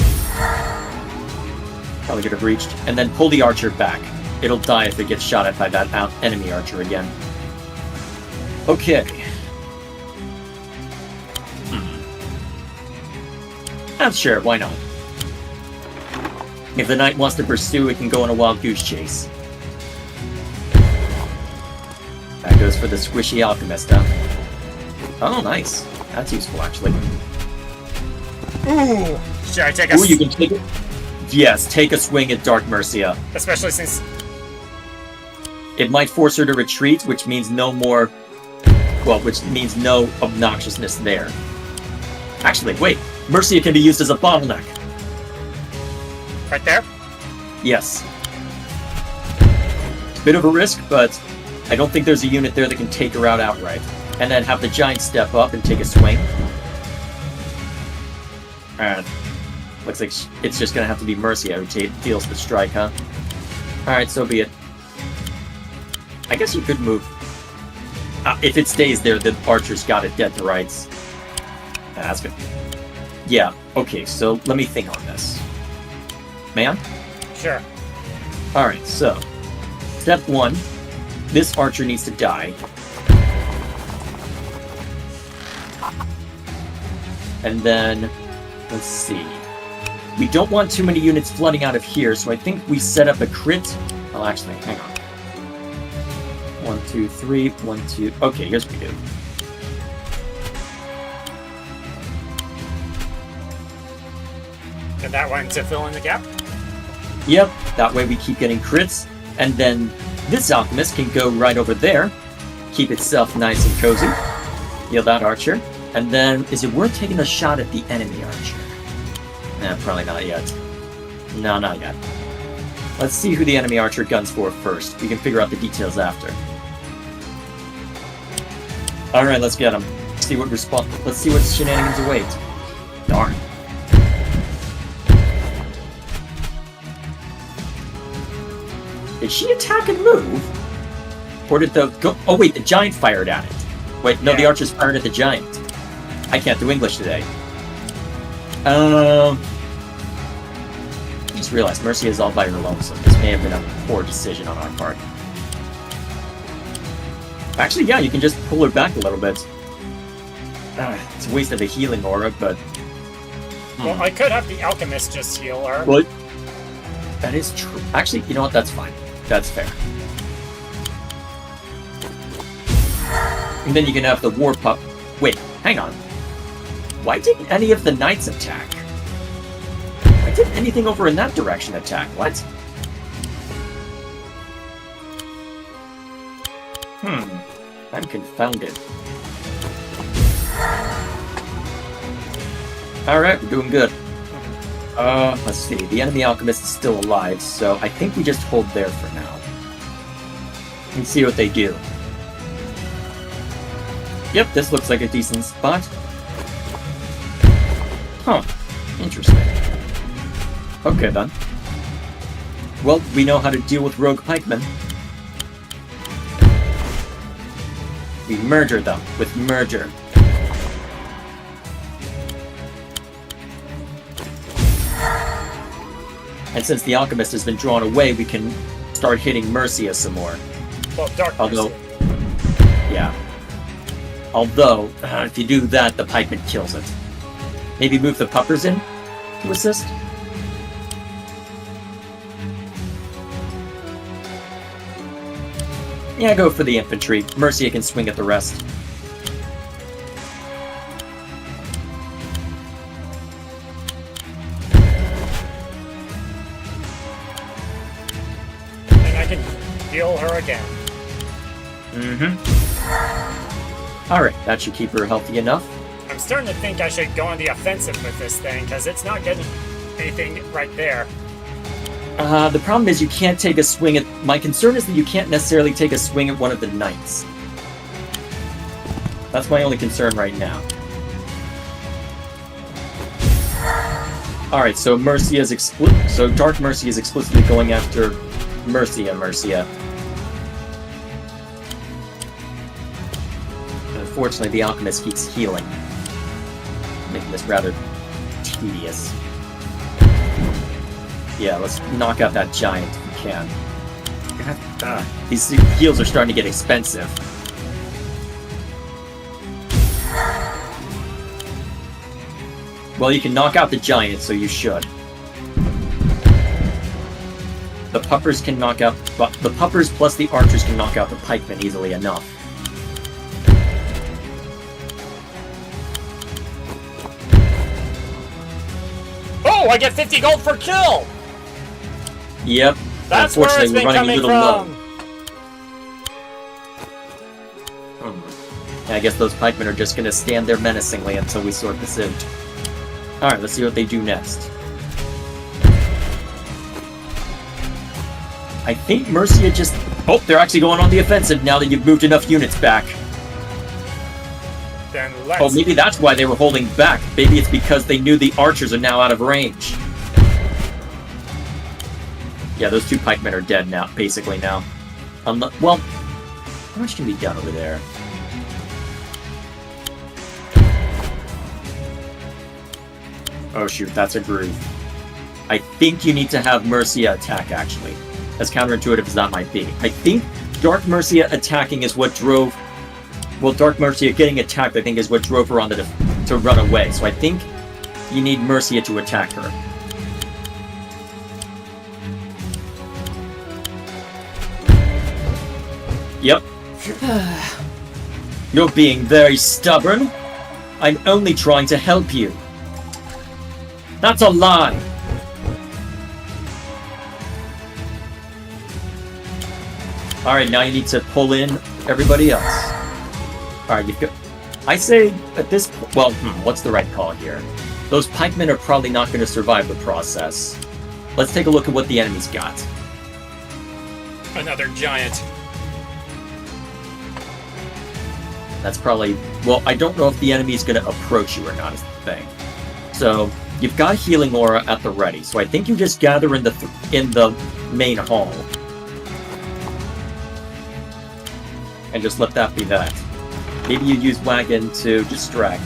Probably could have reached. And then pull the archer back. It'll die if it gets shot at by that enemy archer again. Okay. Sure, why not? If the knight wants to pursue, it can go on a wild goose chase. That goes for the squishy alchemist, huh? Oh, nice. That's useful, actually. Ooh! Should I take a... Ooh, you can take it? Yes, take a swing at Dark Mercia. Especially since... It might force her to retreat, which means no more... Well, which means no obnoxiousness there. Actually, wait. Mercia can be used as a bottleneck. Right there? Yes. It's a bit of a risk, but I don't think there's a unit there that can take her out outright. And then have the giant step up and take a swing. And looks like it's just going to have to be Mercia who deals the strike, huh? Alright, so be it. I guess you could move. If it stays there, the archer's got it dead to rights. That's good. Yeah, okay, so let me think on this. Man? Sure. Alright, so step 1, this archer needs to die. And then, let's see. We don't want too many units flooding out of here, so I think we set up a crit. Well, actually, hang on. 1, 2, 3, 1, 2. Okay, here's what we do. And that one to fill in the gap? Yep, that way we keep getting crits, and then this alchemist can go right over there, keep itself nice and cozy, heal that archer, and then is it worth taking a shot at the enemy archer? Nah, probably not yet. No, not yet. Let's see who the enemy archer guns for first. We can figure out the details after. Alright, let's get him. Let's see what shenanigans await. Darn. Did she attack and move? Or did the... Oh wait, the giant fired at it. Wait, no, the archers fired at the giant. I can't do English today. I just realized Mercia is all by her alone, so this may have been a poor decision on our part. Actually, yeah, you can just pull her back a little bit. It's a waste of a healing aura, but... Well, I could have the alchemist just heal her. Well, that is true. Actually, you know what? That's fine. That's fair. And then you can have the war pup. Wait, hang on. Why didn't any of the knights attack? Why didn't anything over in that direction attack? What? I'm confounded. Alright, we're doing good. Let's see. The enemy alchemist is still alive, so I think we just hold there for now. And see what they do. Yep, this looks like a decent spot. Huh. Interesting. Okay, then. Well, we know how to deal with rogue pikemen. We murder them with murder. And since the alchemist has been drawn away, we can start hitting Mercia some more. Well, dark Although, Mercia. Yeah. Although, if you do that, the pikeman kills it. Maybe move the puppers in to assist? Yeah, go for the infantry. Mercia can swing at the rest. And I can heal her again. Alright, that should keep her healthy enough. I'm starting to think I should go on the offensive with this thing, because it's not getting anything right there. The problem is you can't take a swing at... My concern is that you can't necessarily take a swing at one of the knights. That's my only concern right now. Alright, so Mercia is so Dark Mercia is explicitly going after Mercia. Unfortunately, the alchemist keeps healing, making this rather tedious. Yeah, let's knock out that giant if we can. These heals are starting to get expensive. Well, you can knock out the giant, so you should. The puppers can knock out... The puppers plus the archers can knock out the pikemen easily enough. Oh, I get 50 gold for kill! Yep. That's where it's been coming from! I guess those pikemen are just gonna stand there menacingly until we sort this out. Alright, let's see what they do next. I think Mercia just... Oh, they're actually going on the offensive now that you've moved enough units back. Then let's... Oh, maybe that's why they were holding back. Maybe it's because they knew the archers are now out of range. Yeah, those two pikemen are dead now, basically now. Well, how much can be done over there? Oh shoot, that's a groove. I think you need to have Mercia attack, actually. As counterintuitive as that might be. I think Dark Mercia attacking is what drove... Well, Dark Mercia getting attacked, I think, is what drove her on to run away. So I think you need Mercia to attack her. Yep, You're being very stubborn. I'm only trying to help you. That's a lie. Alright, now you need to pull in everybody else. Alright, you've got... I say at this point... Well, what's the right call here? Those pikemen are probably not going to survive the process. Let's take a look at what the enemy's got. Another giant. That's probably... Well, I don't know if the enemy's going to approach you or not is the thing. So, you've got healing aura at the ready. So I think you just gather in the main hall. And just let that be that. Maybe you use Wagon to distract.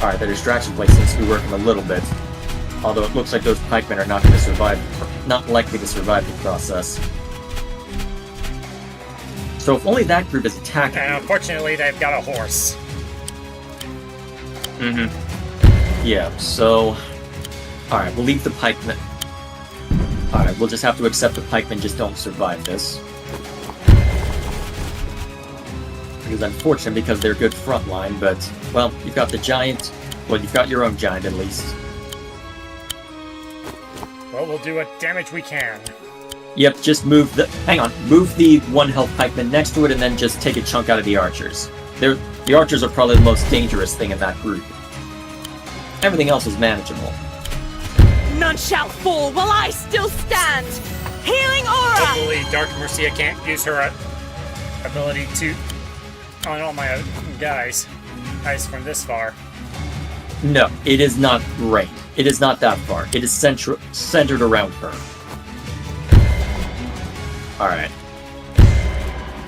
Alright, the distraction play seems to be working a little bit. Although it looks like those pikemen are not going to survive, not likely to survive the process. So if only that group is attacking. And unfortunately, they've got a horse. Yeah, so... Alright, we'll leave the pikemen... Alright, we'll just have to accept the pikemen just don't survive this. Which is unfortunate because they're good frontline, but... Well, you've got the giant... Well, you've got your own giant at least. Well, we'll do what damage we can. Yep, just move the... Hang on. Move the 1 health pikeman next to it and then just take a chunk out of the archers. The archers are probably the most dangerous thing in that group. Everything else is manageable. None shall fall while I still stand! Healing aura! Hopefully, Dark Mercia can't use her ability to... on all my guys from this far. No, it is not great. It is not that far. It is centered around her. Alright.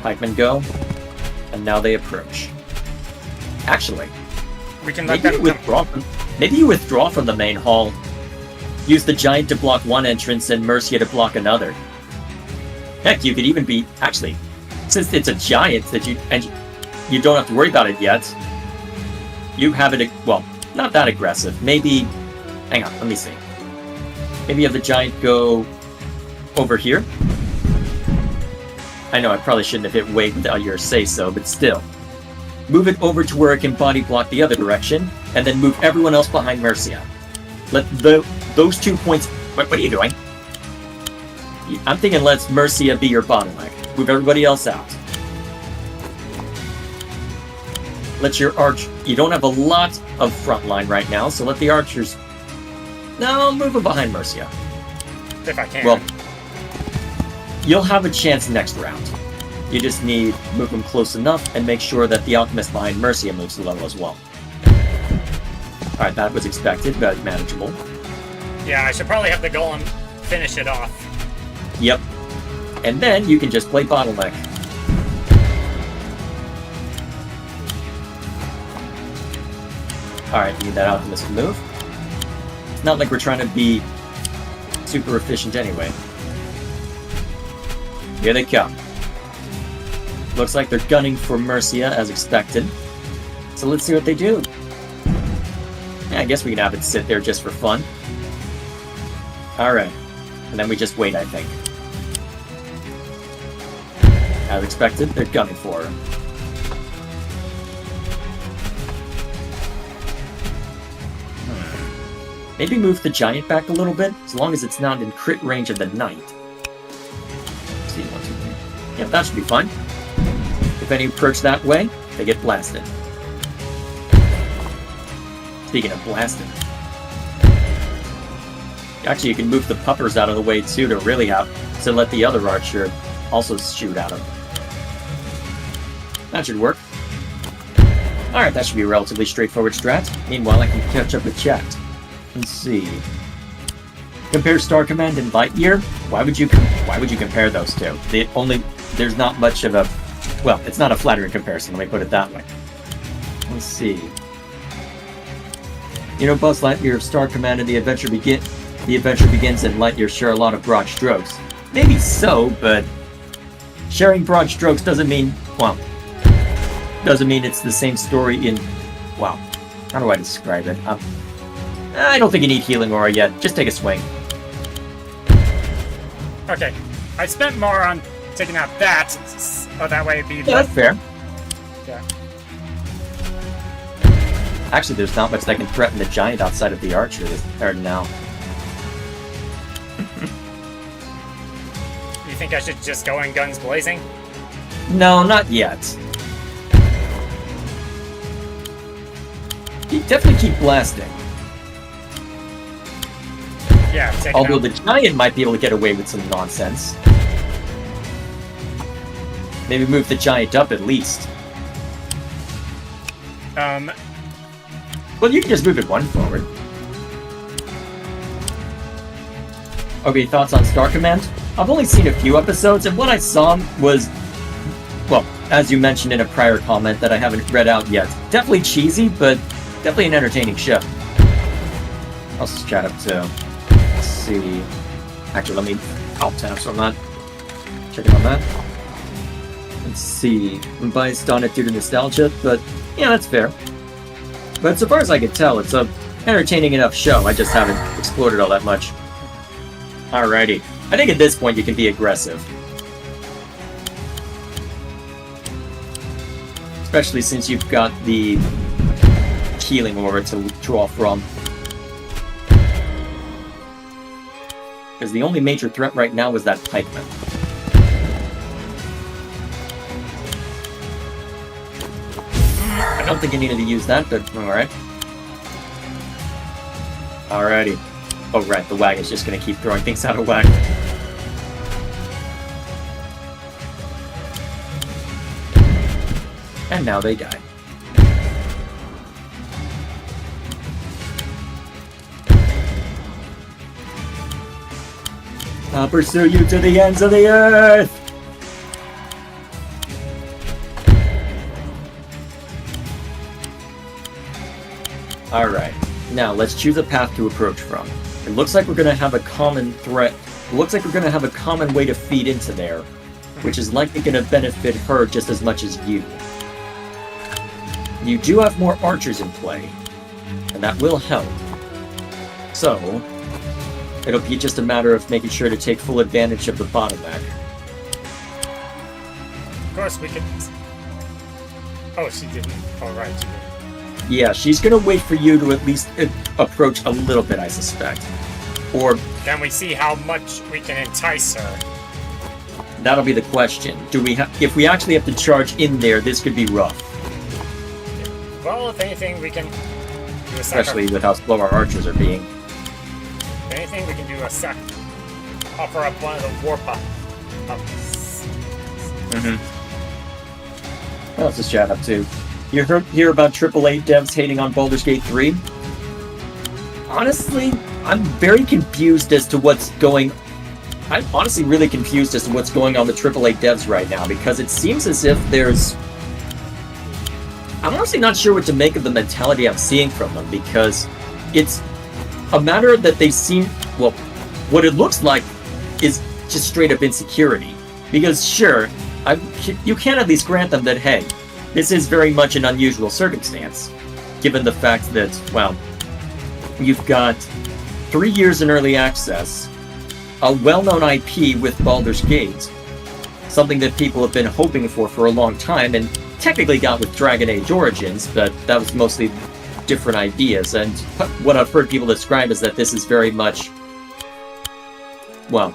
Pikemen go. And now they approach. Actually, We can let them come. Maybe you withdraw from the main hall. Use the giant to block one entrance and Mercia to block another. Heck, you could even be... Actually, since it's a giant that you don't have to worry about it yet, you have it... Well, not that aggressive. Maybe... Hang on, let me see. Maybe you have the giant go over here? I know I probably shouldn't have hit wait without your say-so, but still. Move it over to where it can body block the other direction, and then move everyone else behind Mercia. Let those 2 points... What are you doing? I'm thinking let's Mercia be your bottleneck. Move everybody else out. Let your arch... You don't have a lot of front line right now, so let the archers... No, move them behind Mercia. If I can. Well, you'll have a chance next round. You just need to move them close enough and make sure that the alchemist behind Mercia moves the level as well. Alright, that was expected, but manageable. Yeah, I should probably have the golem finish it off. Yep. And then you can just play bottleneck. Alright, you need that alchemist to move. It's not like we're trying to be super efficient anyway. Here they come. Looks like they're gunning for Mercia as expected. So let's see what they do. Yeah, I guess we can have it sit there just for fun. Alright. And then we just wait, I think. As expected, they're gunning for her. Maybe move the giant back a little bit, as long as it's not in crit range of the knight. Let's see, 1, 2, 3. Yep, that should be fine. If any approach that way, they get blasted. Speaking of blasted. Actually, you can move the puppers out of the way too to really to let the other archer also shoot at him. That should work. Alright, that should be a relatively straightforward strat. Meanwhile, I can catch up with chat. Let's see. Compare Star Command and Lightyear? Why would you compare those two? There's not much of a... Well, it's not a flattering comparison, let me put it that way. Let's see. You know, Buzz Lightyear, Star Command, and the adventure begins, and Lightyear share a lot of broad strokes. Maybe so, but sharing broad strokes doesn't mean, well, doesn't mean it's the same story in, wow, how do I describe it? I don't think you need healing aura yet. Just take a swing. Okay, I spent more on taking out that, so that way it'd be... Yeah, that's fair. Yeah. Actually, there's not much that can threaten the giant outside of the archer now. You think I should just go in guns blazing? No, not yet. You definitely keep blasting. Yeah, take Although out. the giant might be able to get away with some nonsense. Maybe move the giant up at least. Well, you can just move it one forward. Okay, thoughts on Star Command? I've only seen a few episodes, and what I saw was, well, as you mentioned in a prior comment that I haven't read out yet, definitely cheesy, but definitely an entertaining show. I'll just chat up to... Let's see... Actually, let me alt tab so I'm not checking on that. Let's see... I'm biased on it due to nostalgia, but yeah, that's fair. But so far as I can tell, it's a entertaining enough show. I just haven't explored it all that much. Alrighty. I think at this point you can be aggressive. Especially since you've got the healing aura to draw from. Because the only major threat right now is that pikeman. I don't think you needed to use that, but alright. Alrighty. Oh right, the wagon's just gonna keep throwing things out of whack. And now they die. I'll pursue you to the ends of the earth! Alright, now let's choose a path to approach from. It looks like we're going to have a common threat. It looks like we're going to have a common way to feed into there, which is likely going to benefit her just as much as you. You do have more archers in play, and that will help. So, it'll be just a matter of making sure to take full advantage of the bottleneck. Of course we can... Oh, she didn't. Oh, right, she didn't. Yeah, she's gonna wait for you to at least approach a little bit, I suspect. Or... Then we see how much we can entice her. That'll be the question. If we actually have to charge in there, this could be rough. Well, if anything, we can do a Especially with how slow our archers are being. If anything, we can do a offer up one of the warp ups. What else is chat up to? You hear about AAA devs hating on Baldur's Gate 3? Honestly, I'm very confused as to what's going... I'm honestly really confused as to what's going on with AAA devs right now, because it seems as if there's... I'm honestly not sure what to make of the mentality I'm seeing from them, because it's a matter that they seem... Well, what it looks like is just straight up insecurity. Because sure, you can at least grant them that, hey, this is very much an unusual circumstance, given the fact that, well, you've got 3 years in early access, a well-known IP with Baldur's Gate, something that people have been hoping for a long time, and technically got with Dragon Age Origins, but that was mostly different ideas, and what I've heard people describe is that this is very much, well,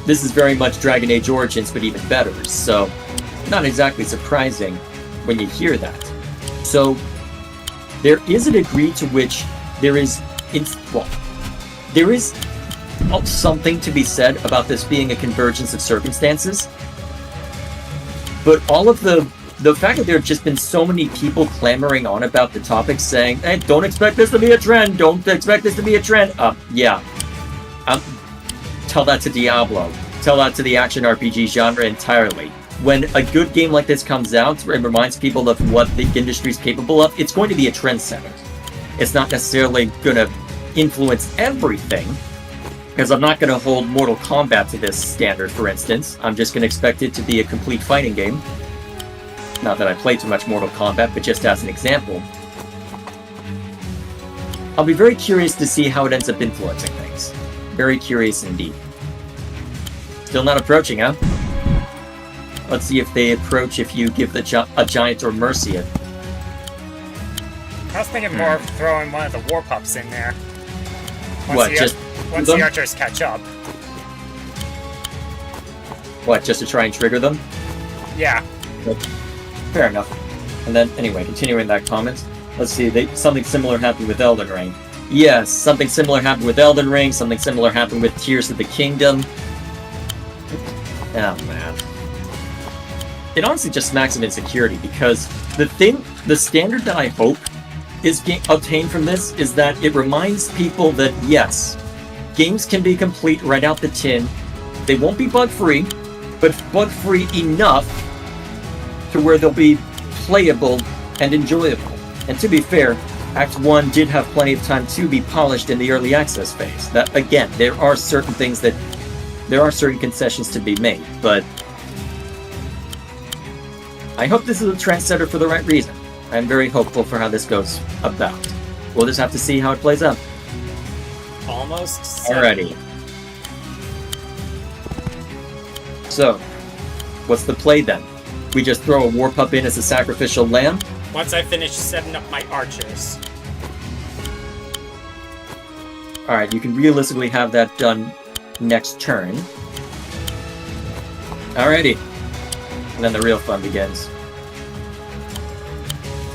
this is very much Dragon Age Origins, but even better, so not exactly surprising when you hear that. So, there is a degree to which there is something to be said about this being a convergence of circumstances, but all of the fact that there have just been so many people clamoring on about the topic saying, hey, don't expect this to be a trend, don't expect this to be a trend, yeah. Tell that to Diablo. Tell that to the action RPG genre entirely. When a good game like this comes out and reminds people of what the industry's capable of, it's going to be a trendsetter. It's not necessarily going to influence everything, because I'm not going to hold Mortal Kombat to this standard, for instance. I'm just going to expect it to be a complete fighting game. Not that I play too much Mortal Kombat, but just as an example. I'll be very curious to see how it ends up influencing things. Very curious indeed. Still not approaching, huh? Let's see if they approach if you give a giant or Mercia. I was thinking more of throwing one of the war pups in there. Once Once the archers catch up. What, just to try and trigger them? Yeah. Fair enough. And then, anyway, continuing that comment, let's see, something similar happened with Elden Ring. Yes, something similar happened with Elden Ring, something similar happened with Tears of the Kingdom. Oh, man. It honestly just smacks of insecurity, because the standard that I hope is obtained from this is that it reminds people that, yes, games can be complete right out the tin. They won't be bug-free, but bug-free enough to where they'll be playable and enjoyable. And to be fair, Act 1 did have plenty of time to be polished in the early access phase. That, again, there are certain concessions to be made, but I hope this is a trendsetter for the right reason. I'm very hopeful for how this goes about. We'll just have to see how it plays out. Almost. Alrighty. So, what's the play then? We just throw a war pup in as a sacrificial lamb? Once I finish setting up my archers. Alright, you can realistically have that done next turn. Alrighty. And then the real fun begins.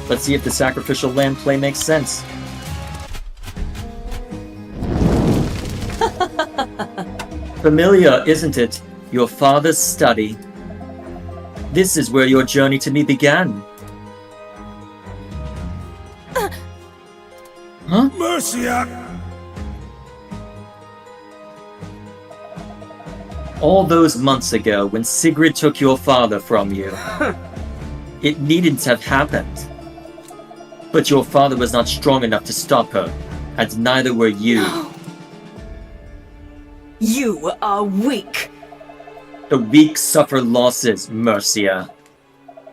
Let's see if the sacrificial lamb play makes sense. Familiar, isn't it? Your father's study. This is where your journey to me began. Huh? Mercia! All those months ago, when Sigrid took your father from you. It needn't have happened. But your father was not strong enough to stop her, and neither were you. You are weak. The weak suffer losses, Mercia.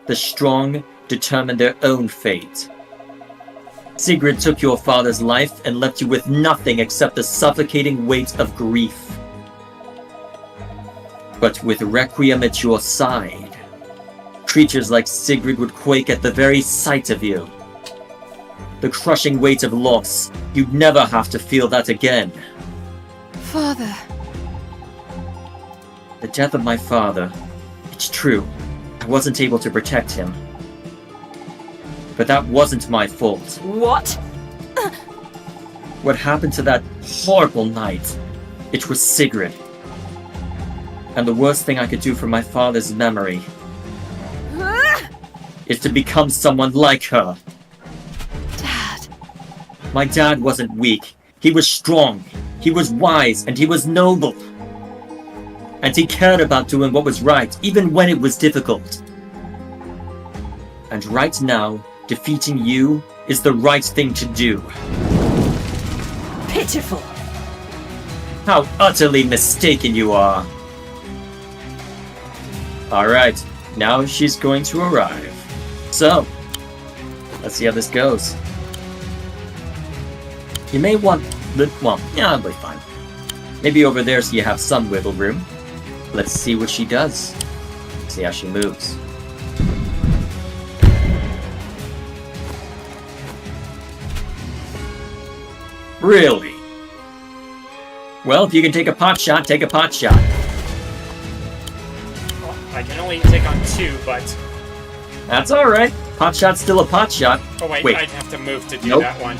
The strong determine their own fate. Sigrid took your father's life and left you with nothing except the suffocating weight of grief. But with Requiem at your side, creatures like Sigrid would quake at the very sight of you. The crushing weight of loss, you'd never have to feel that again. Father. The death of my father, it's true, I wasn't able to protect him. But that wasn't my fault. What? What happened to that horrible night? It was Sigrid. And the worst thing I could do for my father's memory is to become someone like her. Dad. My dad wasn't weak. He was strong. He was wise, and he was noble. And he cared about doing what was right, even when it was difficult. And right now, defeating you is the right thing to do. Pitiful. How utterly mistaken you are. Alright, now she's going to arrive. So, let's see how this goes. You may want well, yeah, I'll be fine. Maybe over there so you have some wiggle room. Let's see what she does. See how she moves. Really? Well, if you can take a pot shot, take a pot shot. Well, I can only take on 2, but... That's alright. Pot shot's still a pot shot. Oh wait, Wait. I'd have to move to do Nope. that one.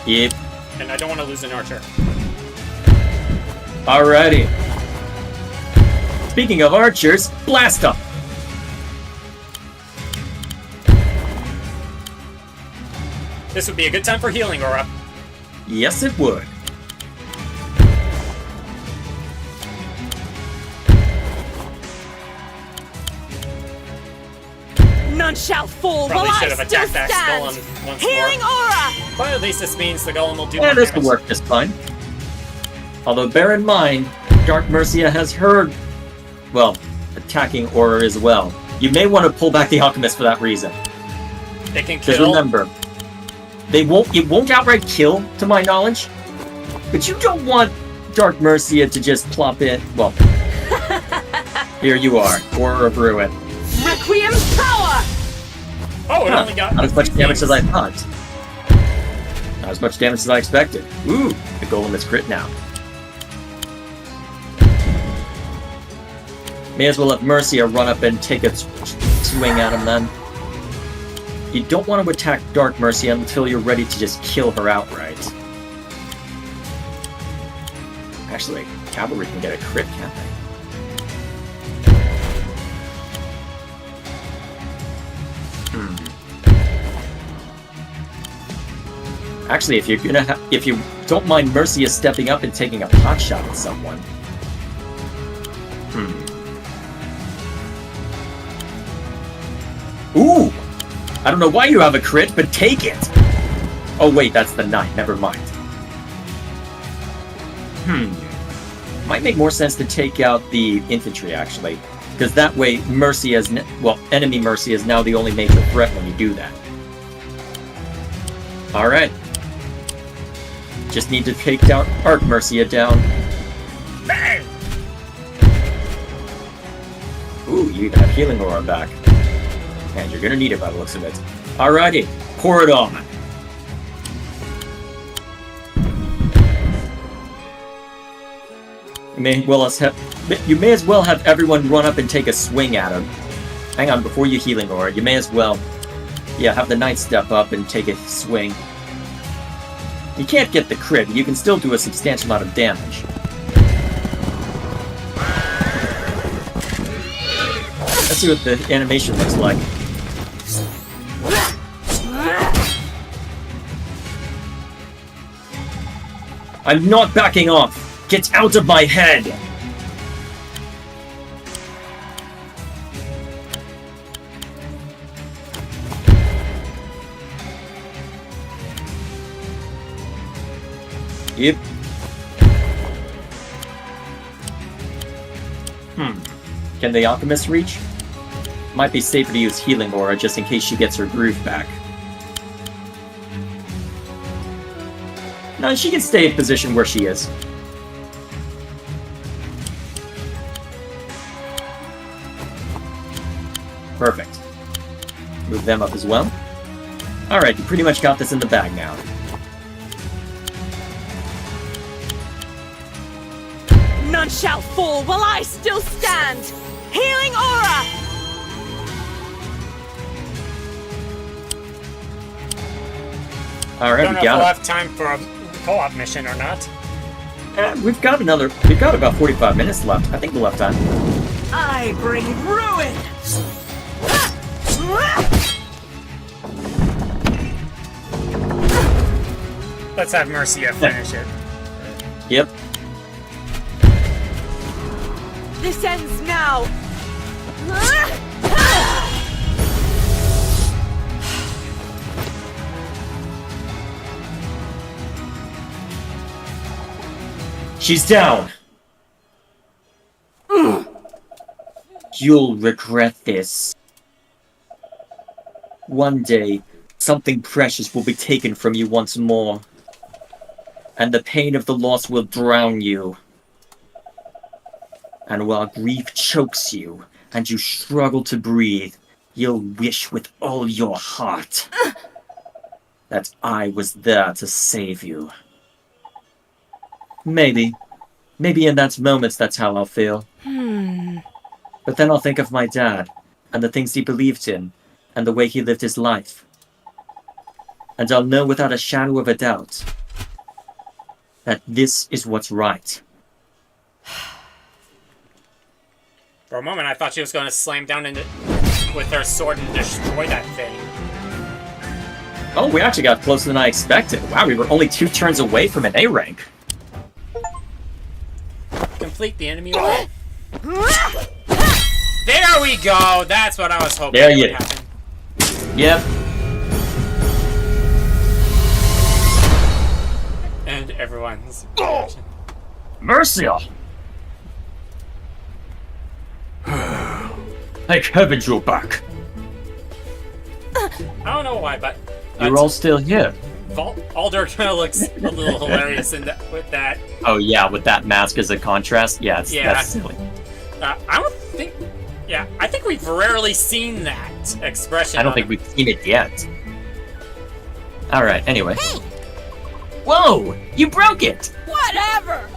Yep. And I don't want to lose an archer. Alrighty. Speaking of archers, blast them! This would be a good time for healing, Aura. Yes, it would. None shall fall Probably while I should have still attacked that stand. golem once Healing more. aura. But at least this means the golem will do Yeah, more this damage. will work just fine. Although bear in mind, Dark Mercia has her, well, attacking aura as well. You may want to pull back the Alchemist for that reason. It can Because kill. remember, it won't outright kill, to my knowledge. But you don't want Dark Mercia to just plop in, well, Here you are, Horror of Ruin. Requiem's power! Oh, it only got not as much damage as I thought. Not as much damage as I expected. Ooh, the golem is crit now. May as well let Mercia run up and take a swing at him then. You don't want to attack Dark Mercia until you're ready to just kill her outright. Actually, Cavalry can get a crit, can't they? Actually, if you don't mind Mercia stepping up and taking a pot shot at someone. Ooh! I don't know why you have a crit, but take it! Oh wait, that's the knight, never mind. Might make more sense to take out the infantry, actually. Because that way, enemy Mercia is now the only major threat when you do that. Alright. Just need to take down Arc Mercia down. Bang! Ooh, you even have Healing Aura back. And you're gonna need it by the looks of it. Alrighty, pour it on. You may as well have everyone run up and take a swing at him. Hang on, before you Healing Aura, you may as well, have the knight step up and take a swing. You can't get the crit, but you can still do a substantial amount of damage. Let's see what the animation looks like. I'm not backing off! Get out of my head! Yep. Can the Alchemist reach? Might be safer to use Healing Aura just in case she gets her groove back. No, she can stay in position where she is. Perfect. Move them up as well. Alright, you pretty much got this in the bag now. None shall fall while I still stand! Healing Aura! Alright, I don't know if we'll have time for a co-op mission or not. We've got about 45 minutes left. I think we'll have time. I bring ruin! Let's have Mercia finish it. Yep. This ends now! She's down! You'll regret this. One day, something precious will be taken from you once more. And the pain of the loss will drown you. And while grief chokes you, and you struggle to breathe, you'll wish with all your heart that I was there to save you. Maybe in that moment that's how I'll feel. But then I'll think of my dad, and the things he believed in, and the way he lived his life. And I'll know without a shadow of a doubt that this is what's right. For a moment, I thought she was going to slam down with her sword and destroy that thing. Oh, we actually got closer than I expected. Wow, we were only 2 turns away from an A rank. Complete the enemy wall. There we go! That's what I was hoping would happen. Yep. And everyone's reaction. Mercia! Thank heavens you're back. I don't know why, but You're all still here. Alder kind of looks a little hilarious with that. Oh yeah, with that mask as a contrast. Yeah, that's silly. I don't think Yeah, I think we've rarely seen that expression. I don't think we've seen it yet. Alright, anyway. Whoa! You broke it! Whatever!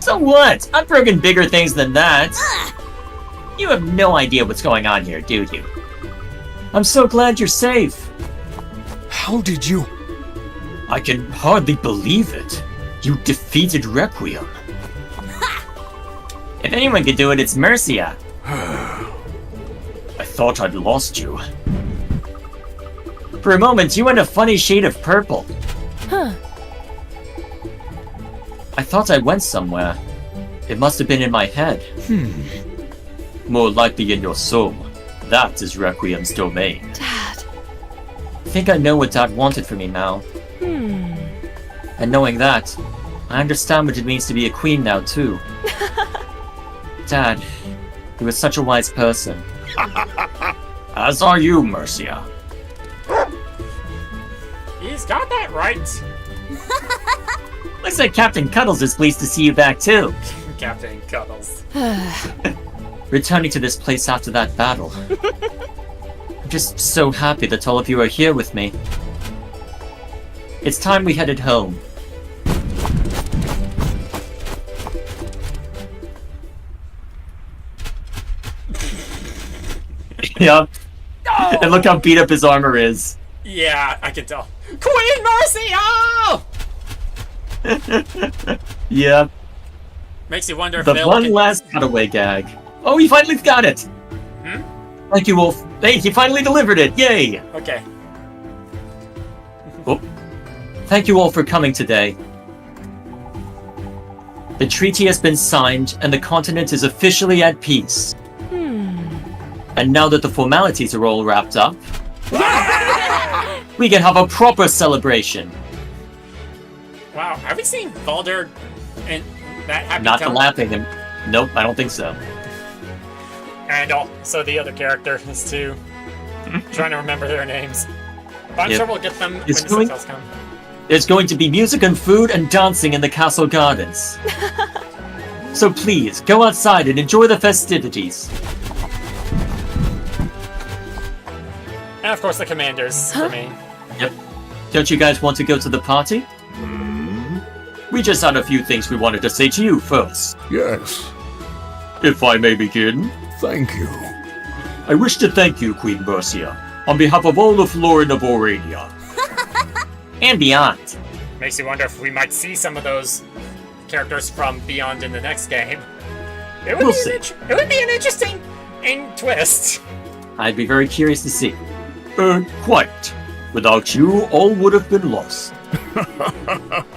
So what? I've broken bigger things than that. You have no idea what's going on here, do you? I'm so glad you're safe. How did you? I can hardly believe it. You defeated Requiem. If anyone could do it, it's Mercia. I thought I'd lost you. For a moment, you went a funny shade of purple. Huh. I thought I went somewhere. It must have been in my head. More likely in your soul. That is Requiem's domain. Dad. I think I know what Dad wanted for me now. And knowing that, I understand what it means to be a queen now, too. Dad, you were such a wise person. As are you, Mercia. He's got that right. Looks like Captain Cuddles is pleased to see you back, too. Captain Cuddles. Returning to this place after that battle. I'm just so happy that all of you are here with me. It's time we headed home. Yep. And look how beat up his armor is. Yeah, I can tell. Queen Mercia! Yep. Makes you wonder if The they'll one last cutaway gag. Oh, he finally got it! Thank you, Wolf. Hey, he finally delivered it! Yay! Okay. Oh. Thank you all for coming today. The treaty has been signed, and the continent is officially at peace. And now that the formalities are all wrapped up, we can have a proper celebration. Wow, have we seen Baldur and that happy Not the couple? laughing him. Nope, I don't think so. And also the other characters too. Trying to remember their names. But I'm Yep. sure we'll get them when the It's going- subtitles come. There's going to be music and food and dancing in the castle gardens. So please, go outside and enjoy the festivities. And of course the commanders remain. Yep. Don't you guys want to go to the party? We just had a few things we wanted to say to you first. Yes. If I may begin, Thank you. I wish to thank you, Queen Mercia, on behalf of all of Florin of Aurania. And beyond. Makes you wonder if we might see some of those characters from Beyond in the next game. It would, We'll be, see. it would be an interesting twist. I'd be very curious to see. Quite. Without you, all would have been lost.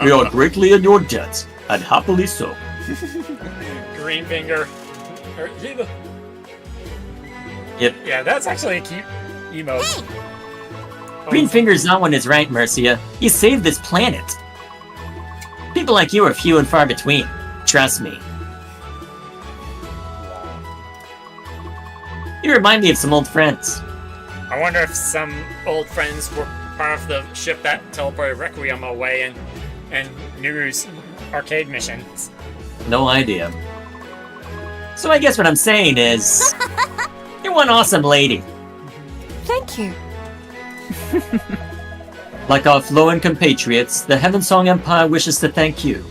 We are greatly in your debt, and happily so. Green finger. Yep. Yeah, that's actually a cute emote. Green Finger's not on his rank, Mercia. He saved this planet. People like you are few and far between. Trust me. You remind me of some old friends. I wonder if some old friends were part of the ship that teleported Requiem away and Nuru's arcade missions. No idea. So I guess what I'm saying is... you're one awesome lady. Thank you. Like our Florin compatriots, the Heavensong Empire wishes to thank you.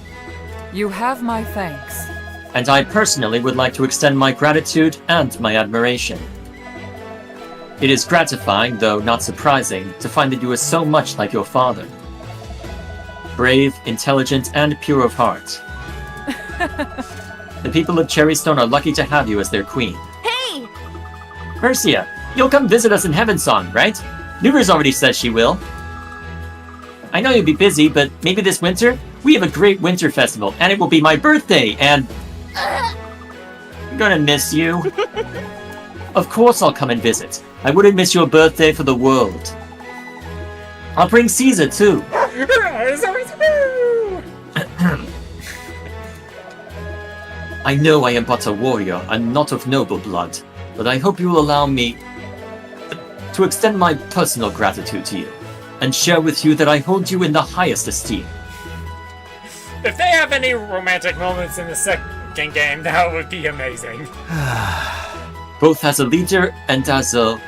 You have my thanks. And I personally would like to extend my gratitude and my admiration. It is gratifying, though not surprising, to find that you are so much like your father. Brave, intelligent, and pure of heart. The people of Cherrystone are lucky to have you as their queen. Hey! Mercia, you'll come visit us in Heavensong, right? Numer's already says she will. I know you'll be busy, but maybe this winter? We have a great winter festival, and it will be my birthday, and... I'm gonna miss you. Of course I'll come and visit. I wouldn't miss your birthday for the world. I'll bring Caesar, too. I know I am but a warrior and not of noble blood, but I hope you will allow me to extend my personal gratitude to you, and share with you that I hold you in the highest esteem. If they have any romantic moments in the second game, that would be amazing. both as a leader and as a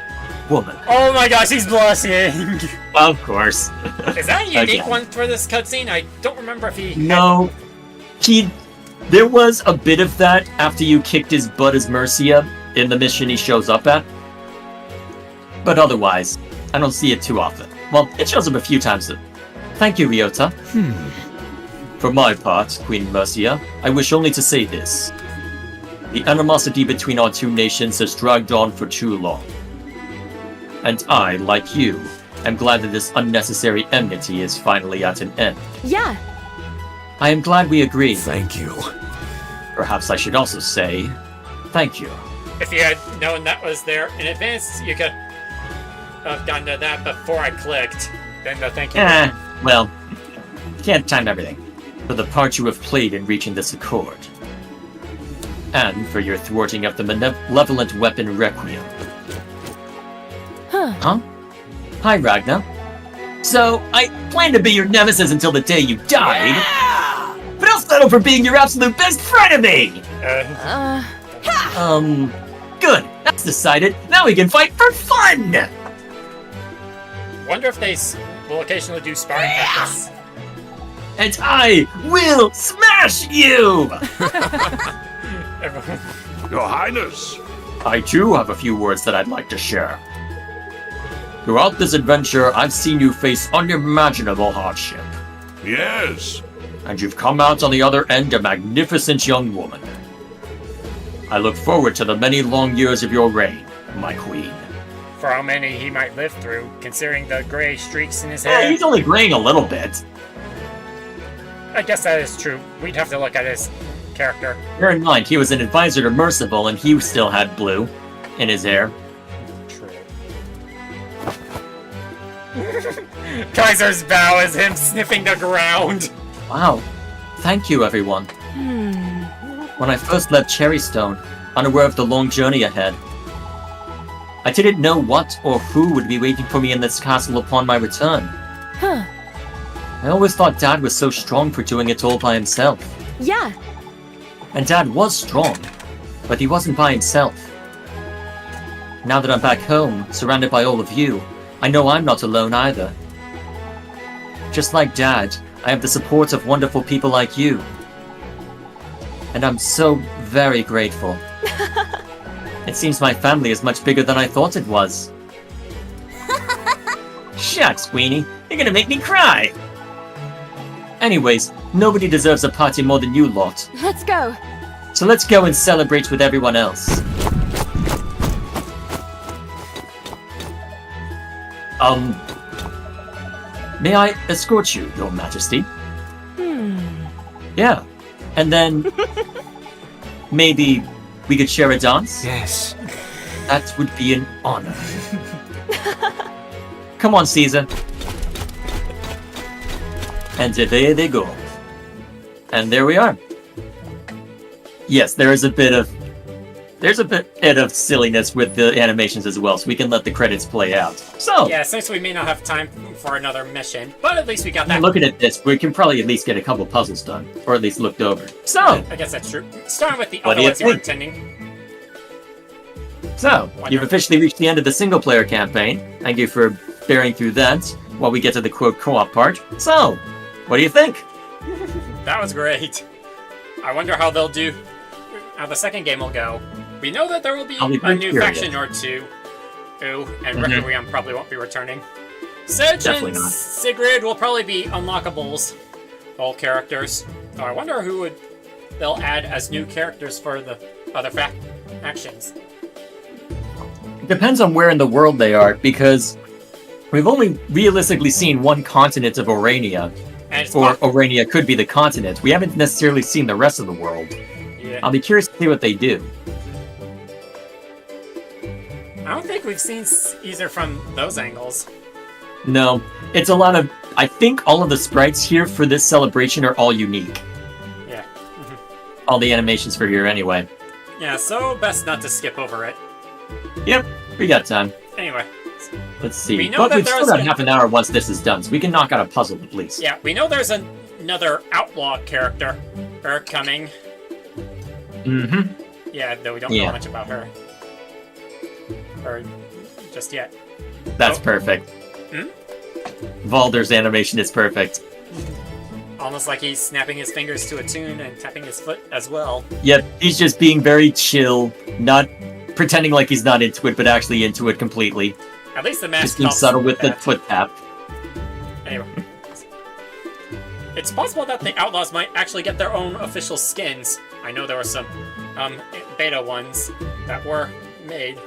woman. Oh my gosh, he's blushing! Of course. Is that a unique Again. one for this cutscene? I don't remember if he... No. There was a bit of that after you kicked his butt as Mercia in the mission he shows up at. But otherwise, I don't see it too often. Well, it shows up a few times though. Thank you, Ryota. For my part, Queen Mercia, I wish only to say this. The animosity between our two nations has dragged on for too long. And I, like you, am glad that this unnecessary enmity is finally at an end. Yeah. I am glad we agree. Thank you. Perhaps I should also say, thank you. If you had known that was there in advance, you could have gotten to that before I clicked. Then the thank you. Well, can't time everything. For the part you have played in reaching this accord. And for your thwarting of the malevolent weapon Requiem. Huh? Hi, Ragnar. So, I planned to be your nemesis until the day you died. But I'll settle for being your absolute best frenemy! Good. That's decided. Now we can fight for fun! Wonder if they will occasionally do sparring practice. And I will smash you! Everyone. Your Highness! I too have a few words that I'd like to share. Throughout this adventure, I've seen you face unimaginable hardship. Yes. And you've come out on the other end a magnificent young woman. I look forward to the many long years of your reign, my queen. For how many he might live through, considering the gray streaks in his Yeah, hair. he's only graying a little bit. I guess that is true. We'd have to look at his character. Bear in mind, he was an advisor to Merciful, and he still had blue in his hair. True. Kaiser's bow is him sniffing the ground. Wow. Thank you, everyone. When I first left Cherrystone, unaware of the long journey ahead, I didn't know what or who would be waiting for me in this castle upon my return. I always thought Dad was so strong for doing it all by himself. Yeah. And Dad was strong, but he wasn't by himself. Now that I'm back home, surrounded by all of you, I know I'm not alone either. Just like Dad, I have the support of wonderful people like you. And I'm so very grateful. It seems my family is much bigger than I thought it was. Shucks, Weenie, you're gonna make me cry! Anyways, nobody deserves a party more than you lot. Let's go. So let's go and celebrate with everyone else. May I escort you, Your Majesty? Yeah. And then maybe we could share a dance? Yes. That would be an honor. Come on, Caesar. And there they go. And there we are. Yes, there's a bit of silliness with the animations as well, so we can let the credits play out. So, Yeah, since we may not have time for another mission, but at least we got that. looking at this, we can probably at least get a couple puzzles done, or at least looked over. So, I guess that's true. Starting with the What other do you ones you were think? intending. you've officially reached the end of the single-player campaign. Thank you for bearing through that while we get to the quote co-op part. So, what do you think? That was great. I wonder how they'll do. How the second game will go. We know that there will be I'll be a very new curious. faction or two. Ooh, and Mhm. Requiem probably won't be returning. Sedge Definitely and not. Sigrid will probably be unlockables. All characters. Oh, I wonder who they'll add as new characters for the other factions. Depends on where in the world they are, because we've only realistically seen one continent of Orania, And it's or Orania could be the continent. We haven't necessarily seen the rest of the world. yeah. I'll be curious to see what they do. I don't think we've seen either from those angles. No, it's a lot of... I think all of the sprites here for this celebration are all unique. Yeah. All the animations for here anyway. Yeah, so best not to skip over it. Yep, we got time. Anyway, Let's see. We know But that we've still there's got a- half an hour once this is done, so we can knock out a puzzle at least. yeah, we know there's another outlaw character coming. Mm-hmm. Yeah, though we don't Yeah. know much about her. or just yet. That's Oh. perfect. Hmm? Valder's animation is perfect. Almost like he's snapping his fingers to a tune and tapping his foot as well. Yep, he's just being very chill, not pretending like he's not into it, but actually into it completely. At least the Just mask being helps subtle with the that. foot tap. Anyway. It's possible that the Outlaws might actually get their own official skins. I know there were some beta ones that were made.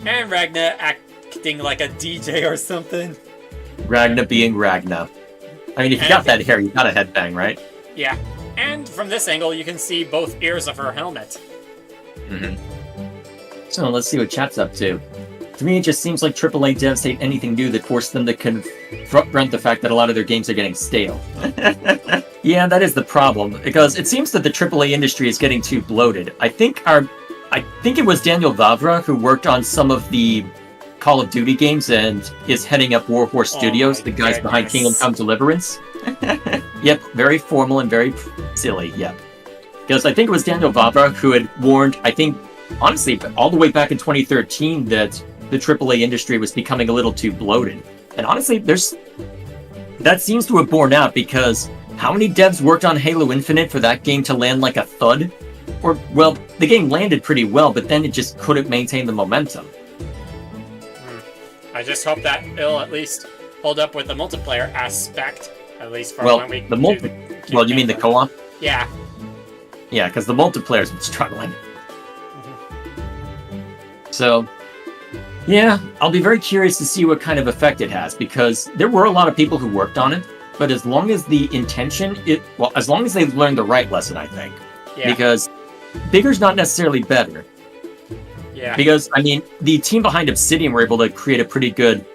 And Ragna acting like a DJ or something. Ragna being Ragna. I mean, if you got that hair, you got a headbang, right? Yeah. And from this angle, you can see both ears of her helmet. So let's see what chat's up to. To me, it just seems like AAA devs hate anything new that forces them to confront the fact that a lot of their games are getting stale. Yeah, that is the problem, because it seems that the AAA industry is getting too bloated. I think it was Daniel Vavra who worked on some of the Call of Duty games and is heading up Warhorse Studios, the guys behind Kingdom Come Deliverance. Yep, very formal and very silly, yep. Because I think it was Daniel Vavra who had warned, I think, honestly, all the way back in 2013 that the AAA industry was becoming a little too bloated. And honestly, that seems to have borne out, because how many devs worked on Halo Infinite for that game to land like a thud? Or, well, the game landed pretty well, but then it just couldn't maintain the momentum. I just hope that it'll at least hold up with the multiplayer aspect, at least for Well, when we well, you mean the co-op? Yeah. Yeah, because the multiplayer's been struggling. So, yeah, I'll be very curious to see what kind of effect it has, because there were a lot of people who worked on it, but as long as the intention, as long as they've learned the right lesson, I think. Yeah. Because bigger's not necessarily better. Yeah. Because, I mean, the team behind Obsidian were able to create a pretty good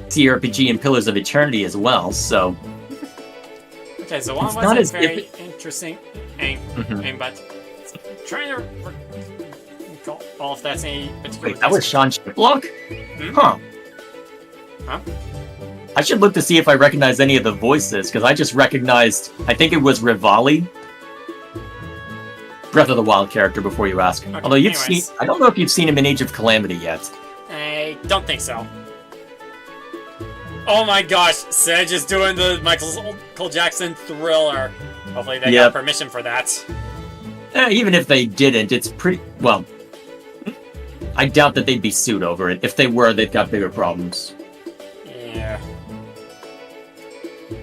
CRPG in Pillars of Eternity as well, so... Okay, so one It's not as wasn't very interesting, but trying to recall if that's any particular... Wait, that was Sean Shiplock? Hmm? Huh. I should look to see if I recognize any of the voices, because I just recognized, I think it was Rivali, Breath of the Wild character, before you ask. Okay, Although you've anyways. seen, I don't know if you've seen him in Age of Calamity yet. I don't think so. Oh my gosh, Sedge is doing the Michael Jackson Thriller. Hopefully they got permission for that. Even if they didn't, it's pretty, well, I doubt that they'd be sued over it. If they were, they've got bigger problems. Yeah.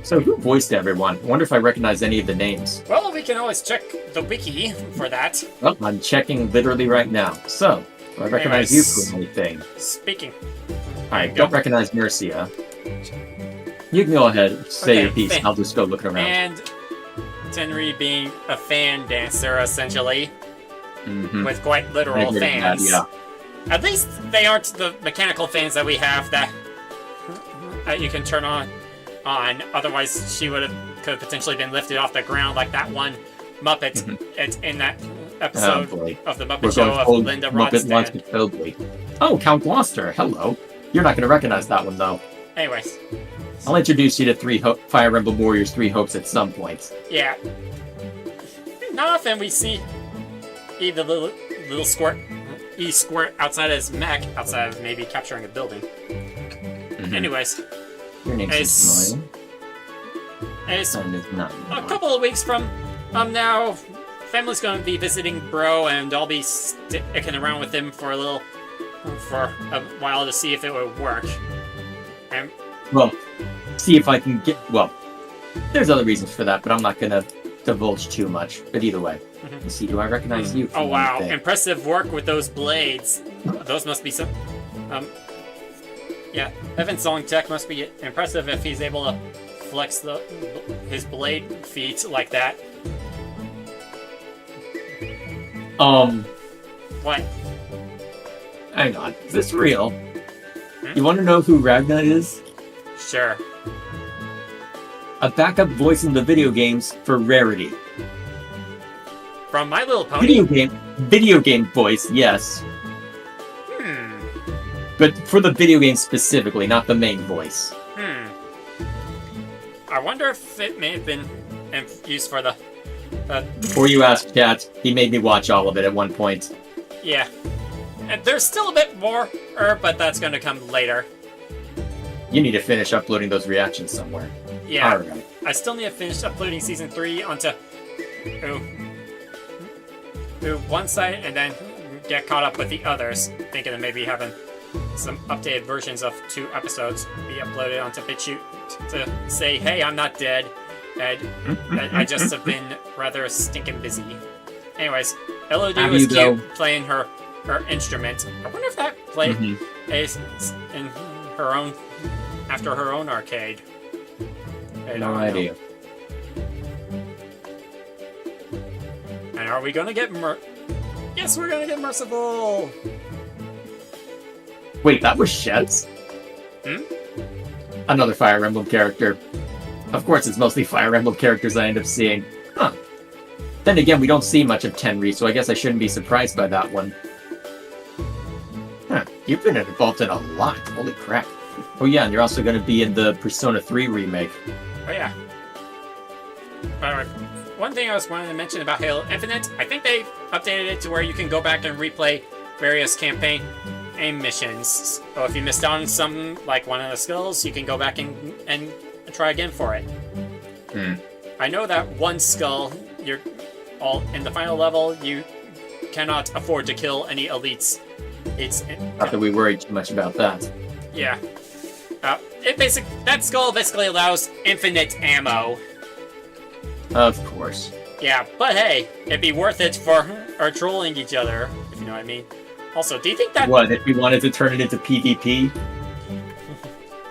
So who voiced everyone? I wonder if I recognize any of the names. Well, we can always check the wiki for that. Well, I'm checking literally right now. So, do I recognize you for anything? Speaking. Alright, don't recognize Mercia. You can go ahead, say your piece. fan- I'll just go looking around. And Tenri being a fan dancer, essentially, with quite literal fans. Yeah. At least they aren't the mechanical fans that we have that you can turn on. Otherwise, she could have potentially been lifted off the ground like that one Muppet in that episode of the Muppet Show of Linda Ronstadt. Totally. Oh, Count Gloucester. Hello. You're not going to recognize that one, though. Anyways. I'll introduce you to Fire Emblem Warriors 3 Hopes at some point. Yeah. Not often we see the little squirt, squirt outside his mech, outside of maybe capturing a building. Anyways. Your name is familiar. It's And it's not. a couple of weeks from now, family's going to be visiting Bro, and I'll be sticking around with him for a while to see if it would work. And well, see if I can get. Well, there's other reasons for that, but I'm not going to divulge too much. But either way, let's see. Do I recognize you? Oh wow! Impressive work with those blades. Those must be some. Yeah, Evan Song Tech must be impressive if he's able to flex his blade feet like that. What? Hang on. Is this real? You want to know who Ragna is? Sure. A backup voice in the video games for Rarity. From My Little Pony? Video game voice, yes. But for the video game specifically, not the main voice. I wonder if it may have been used for the... Before you ask, chat, he made me watch all of it at one point. Yeah. And there's still a bit more, but that's going to come later. You need to finish uploading those reactions somewhere. Yeah. Alright. I still need to finish uploading Season 3 onto one site and then get caught up with the others. Thinking of maybe having some updated versions of 2 episodes be uploaded onto BitChute to say, hey, I'm not dead. And I just have been rather stinking busy. Anyways, LOD Have was you, though? cute playing her instrument. I wonder if that played is in her own after her own arcade. I No don't know. idea. And are we gonna get Yes, we're gonna get merciful. Wait, that was Sheds? Another Fire Emblem character. Of course, it's mostly Fire Emblem characters I end up seeing. Huh. Then again, we don't see much of Tenri, so I guess I shouldn't be surprised by that one. Huh. You've been involved in a lot. Holy crap. Oh yeah, and you're also going to be in the Persona 3 remake. Oh yeah. One thing I was wanting to mention about Halo Infinite, I think they updated it to where you can go back and replay various campaign and missions. So if you missed out on some, like one of the skills, you can go back and try again for it. I know that one skill, you're all in the final level, you cannot afford to kill any elites. Not that we worry too much about that. Yeah. That skull basically allows infinite ammo. Of course. Yeah, but hey, it'd be worth it for our trolling each other, if you know what I mean. Also, do you think that... What, if we wanted to turn it into PvP?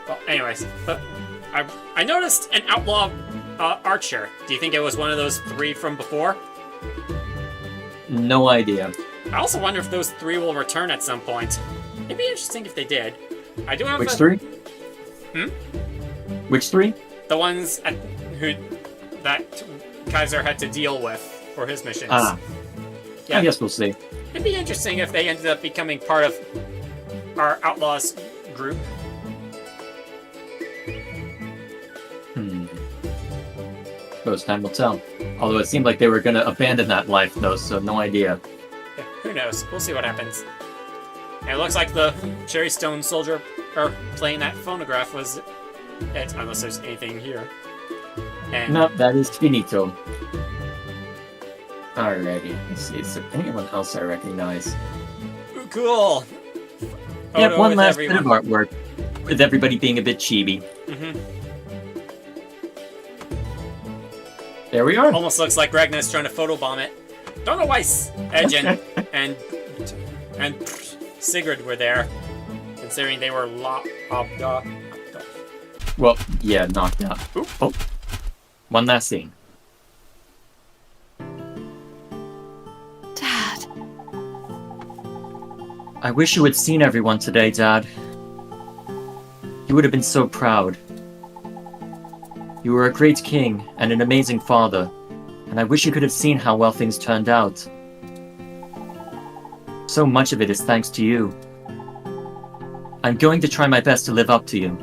Well, anyways, but I noticed an outlaw archer. Do you think it was one of those 3 from before? No idea. I also wonder if those 3 will return at some point. It'd be interesting if they did. I do have Which 3? Hmm? Which 3? The ones that Kaiser had to deal with for his missions. I guess we'll see. It'd be interesting if they ended up becoming part of our outlaws group. Suppose time will tell. Although it seemed like they were going to abandon that life, though, so no idea. Yeah, who knows? We'll see what happens. And it looks like the Cherry Stone soldier playing that phonograph was it, unless there's anything here. And No, that is finito. Alrighty, let's see. Is there anyone else I recognize? Ooh, cool! Yeah, Photo one with last everyone. bit of artwork, with everybody being a bit chibi. There we are. Almost looks like Ragnar's trying to photobomb it. Don't know why Edge and Sigurd were there, considering they were locked up. Well, yeah, knocked out. Oop. Oh, one last scene. Dad. I wish you had seen everyone today, Dad. You would have been so proud. You were a great king and an amazing father, and I wish you could have seen how well things turned out. So much of it is thanks to you. I'm going to try my best to live up to you.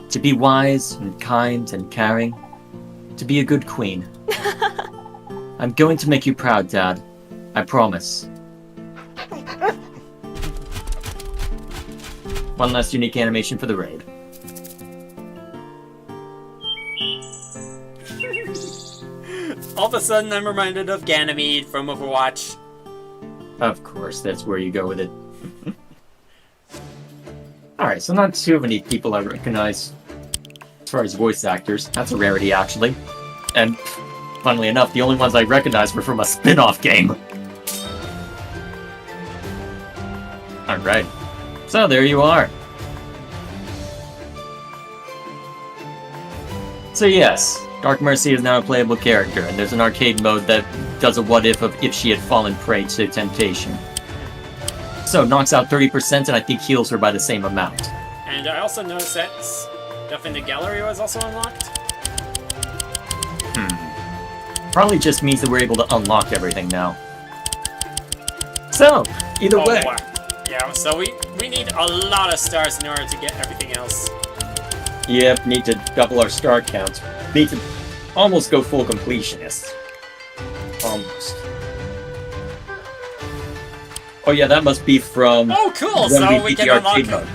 To be wise and kind and caring. To be a good queen. I'm going to make you proud, Dad. I promise. One last unique animation for the raid. All of a sudden, I'm reminded of Ganymede from Overwatch. Of course, that's where you go with it. Alright, so not too many people I recognize as far as voice actors. That's a rarity, actually. And, funnily enough, the only ones I recognized were from a spin-off game. Alright. So, there you are. So yes, Dark Mercy is now a playable character, and there's an arcade mode that does a what-if of if she had fallen prey to temptation. So, knocks out 30%, and I think heals her by the same amount. And I also noticed that stuff in the gallery was also unlocked. Probably just means that we're able to unlock everything now. So, either way. Wow. Yeah, so we need a lot of stars in order to get everything else. Yep, need to double our star count. Need to almost go full completionist. Almost. Oh yeah, that must be from Oh, cool! when So we beat can the unlock. arcade mode.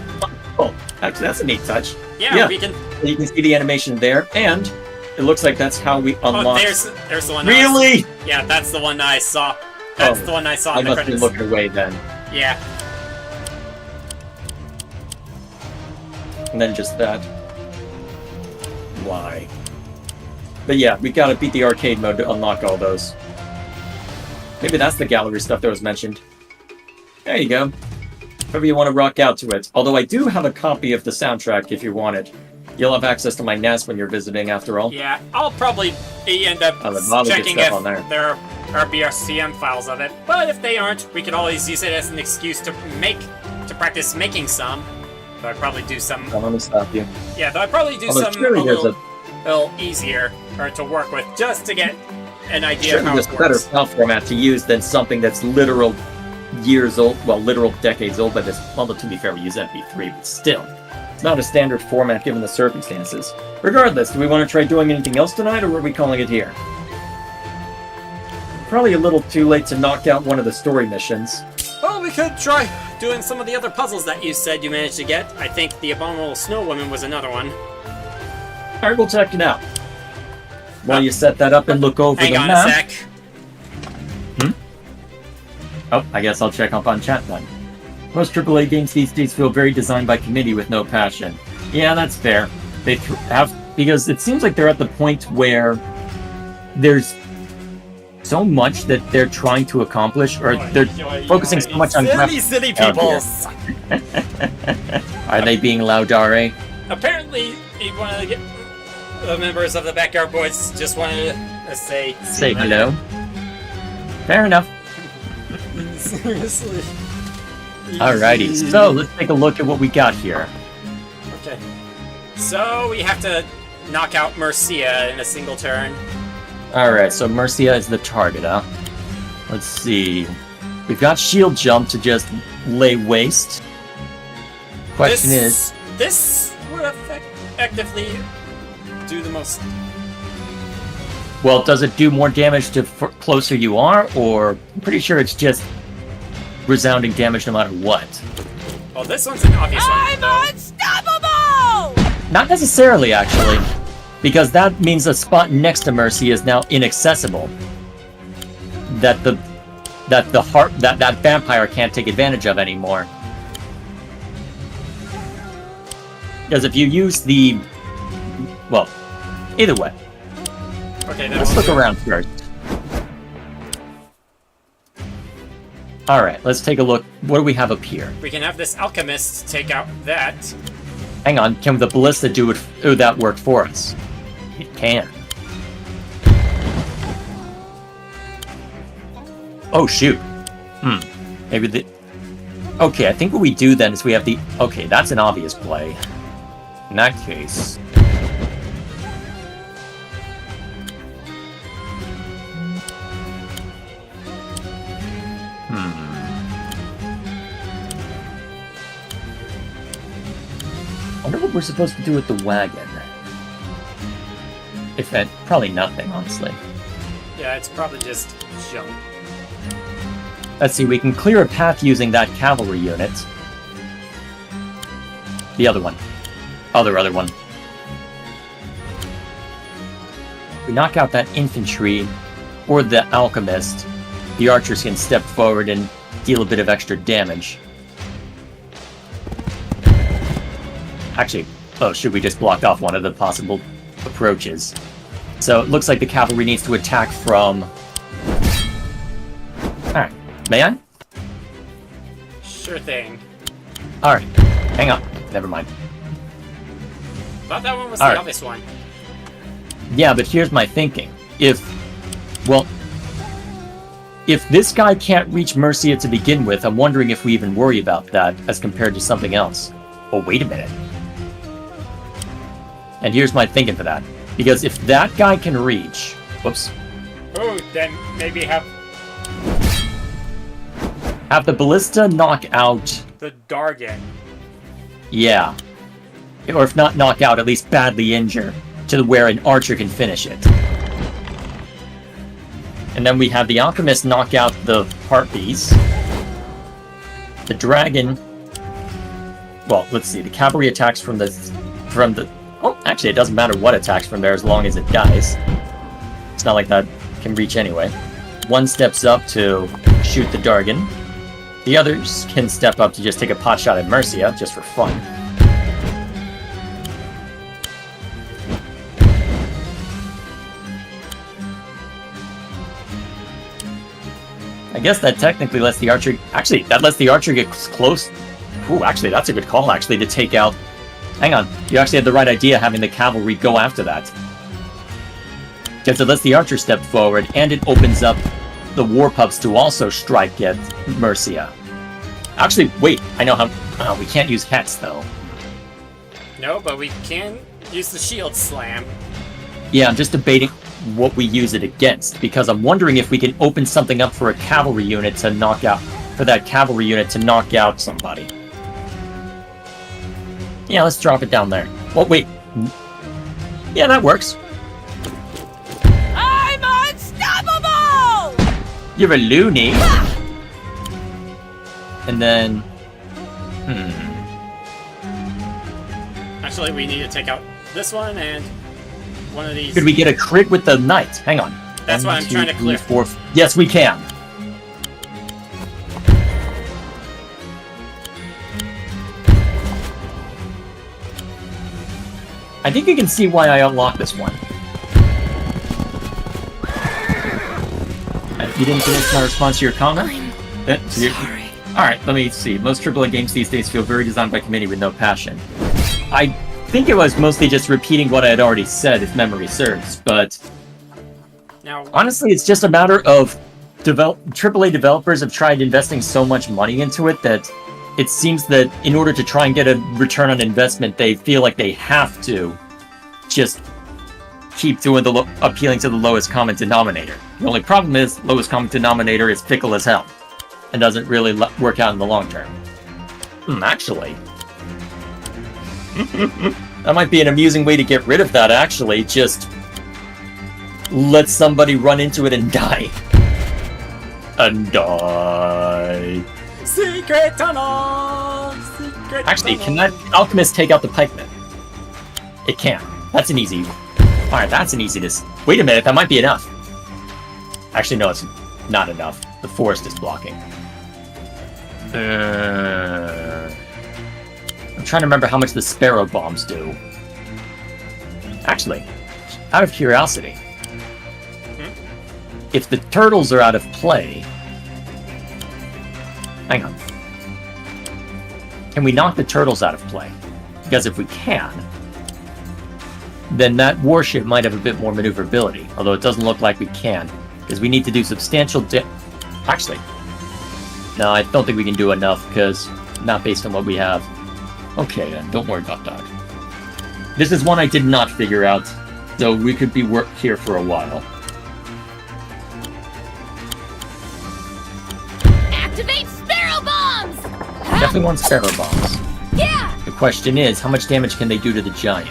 Oh, actually, that's a neat touch. Yeah, we can. You can see the animation there, and it looks like that's how we Oh, unlock. there's the one. Really? Yeah, that's the one I saw. That's the one I saw I in the must be credits. looking away then. Yeah. And then just that. Why? But yeah, we gotta beat the arcade mode to unlock all those. Maybe that's the gallery stuff that was mentioned. There you go. However you want to rock out to it. Although I do have a copy of the soundtrack if you want it. You'll have access to my NAS when you're visiting after all. Yeah, I'll probably end up checking if there are BRCM files of it. But if they aren't, we could always use it as an excuse to practice making some. Though I'd probably do some. Let me stop you. Yeah, though I'd probably do Although some surely a there's little easier or to work with just to get an idea of surely how there's it a better works. file format to use than something that's literal years old, well, literal decades old, but although to be fair, we use MP3, but still. It's not a standard format given the circumstances. Regardless, do we want to try doing anything else tonight, or are we calling it here? Probably a little too late to knock out one of the story missions. Well, we could try doing some of the other puzzles that you said you managed to get. I think the Abominable Snow Woman was another one. Alright, we'll check it out. While you set that up and look over Hang the on map. a sec. Oh, I guess I'll check up on chat then. Most AAA games these days feel very designed by committee with no passion. Yeah, that's fair. They have, because it seems like they're at the point where there's so much that they're trying to accomplish, or they're focusing so much on silly Oh, people. dear. Are they being loudare? Apparently, one of the members of the Backyard Boys just wanted to say hello. Fair enough. Seriously. Alrighty, so let's take a look at what we got here. Okay. So we have to knock out Mercia in a single turn. Alright, so Mercia is the target, huh? Let's see. We've got shield jump to just lay waste. Question is... This would effectively do the most... Well, does it do more damage the closer you are, or... I'm pretty sure it's just resounding damage no matter what. Well, this one's an obvious one. I'm unstoppable! Not necessarily, actually. Because that means the spot next to Mercy is now inaccessible. That that vampire can't take advantage of anymore. Because if you use the... Well, either way. Okay, then Let's look around first. Alright, let's take a look. What do we have up here? we can have this alchemist take out that. Hang on, can the ballista do that work for us? It can. Oh, shoot. Maybe the... Okay, I think what we do then is we have the... Okay, that's an obvious play. In that case... I wonder what we're supposed to do with the wagon. If it... Probably nothing, honestly. Yeah, it's probably just junk. Let's see, we can clear a path using that cavalry unit. The other one. Other one. We knock out that infantry or the alchemist, the archers can step forward and deal a bit of extra damage. Actually, oh, should we just block off one of the possible approaches? So it looks like the cavalry needs to attack from... Alright, may I? Sure thing. Alright, hang on. Never mind. Thought that one was Alright. the obvious one. Yeah, but here's my thinking. If this guy can't reach Mercia to begin with, I'm wondering if we even worry about that as compared to something else. Oh, wait a minute. And here's my thinking for that. Because if that guy can reach... Whoops. Oh, then maybe have Have the ballista knock out... the Dargan. Yeah. Or if not knock out, at least badly injure. To where an archer can finish it. And then we have the alchemist knock out the harpies. The dragon... Well, let's see. The cavalry attacks from the... Oh, actually, it doesn't matter what attacks from there as long as it dies. It's not like that can reach anyway. One steps up to shoot the dragon. The others can step up to just take a pot shot at Mercia, just for fun. I guess that technically lets the archer... Actually, that lets the archer get close. Ooh, actually, that's a good call, actually, to take out... Hang on. You actually had the right idea having the cavalry go after that. Because it lets the archer step forward, and it opens up the war pups to also strike at Mercia. Actually, wait. I know how... we can't use hets, though. No, but we can use the shield slam. Yeah, I'm just debating what we use it against, because I'm wondering if we can open something up for a cavalry unit to knock out... For that cavalry unit to knock out somebody. Yeah, let's drop it down there. Well, wait. Yeah, that works. I'm unstoppable! You're a loony. And then... Actually, we need to take out this one and one of these. Could we get a crit with the knight? Hang on. That's what I'm trying to clear. 4. Yes, we can. I think you can see why I unlocked this one. You didn't finish my response to your comment? Sorry. Alright, let me see. Most AAA games these days feel very designed by committee with no passion. I think it was mostly just repeating what I had already said, if memory serves, but... Now, honestly, it's just a matter of... AAA developers have tried investing so much money into it that it seems that in order to try and get a return on investment, they feel like they have to just keep doing appealing to the lowest common denominator. The only problem is, lowest common denominator is fickle as hell and doesn't really work out in the long term. Actually. That might be an amusing way to get rid of that, actually. Just let somebody run into it and die. And die. secret tunnel! Secret Actually, tunnel. can that alchemist take out the pikeman? It can. That's an easy... Alright, that's an easy... Wait a minute, that might be enough. Actually, no, it's not enough. The forest is blocking. I'm trying to remember how much the sparrow bombs do. Actually, out of curiosity, if the turtles are out of play... Hang on. Can we knock the turtles out of play? Because if we can, then that warship might have a bit more maneuverability, although it doesn't look like we can, because we need to do substantial Actually, no, I don't think we can do enough, because not based on what we have. Okay then, don't worry about that. This is one I did not figure out, so we could be here for a while. Activate sparrow bombs! Definitely want sparrow bombs. Yeah! The question is, how much damage can they do to the giant?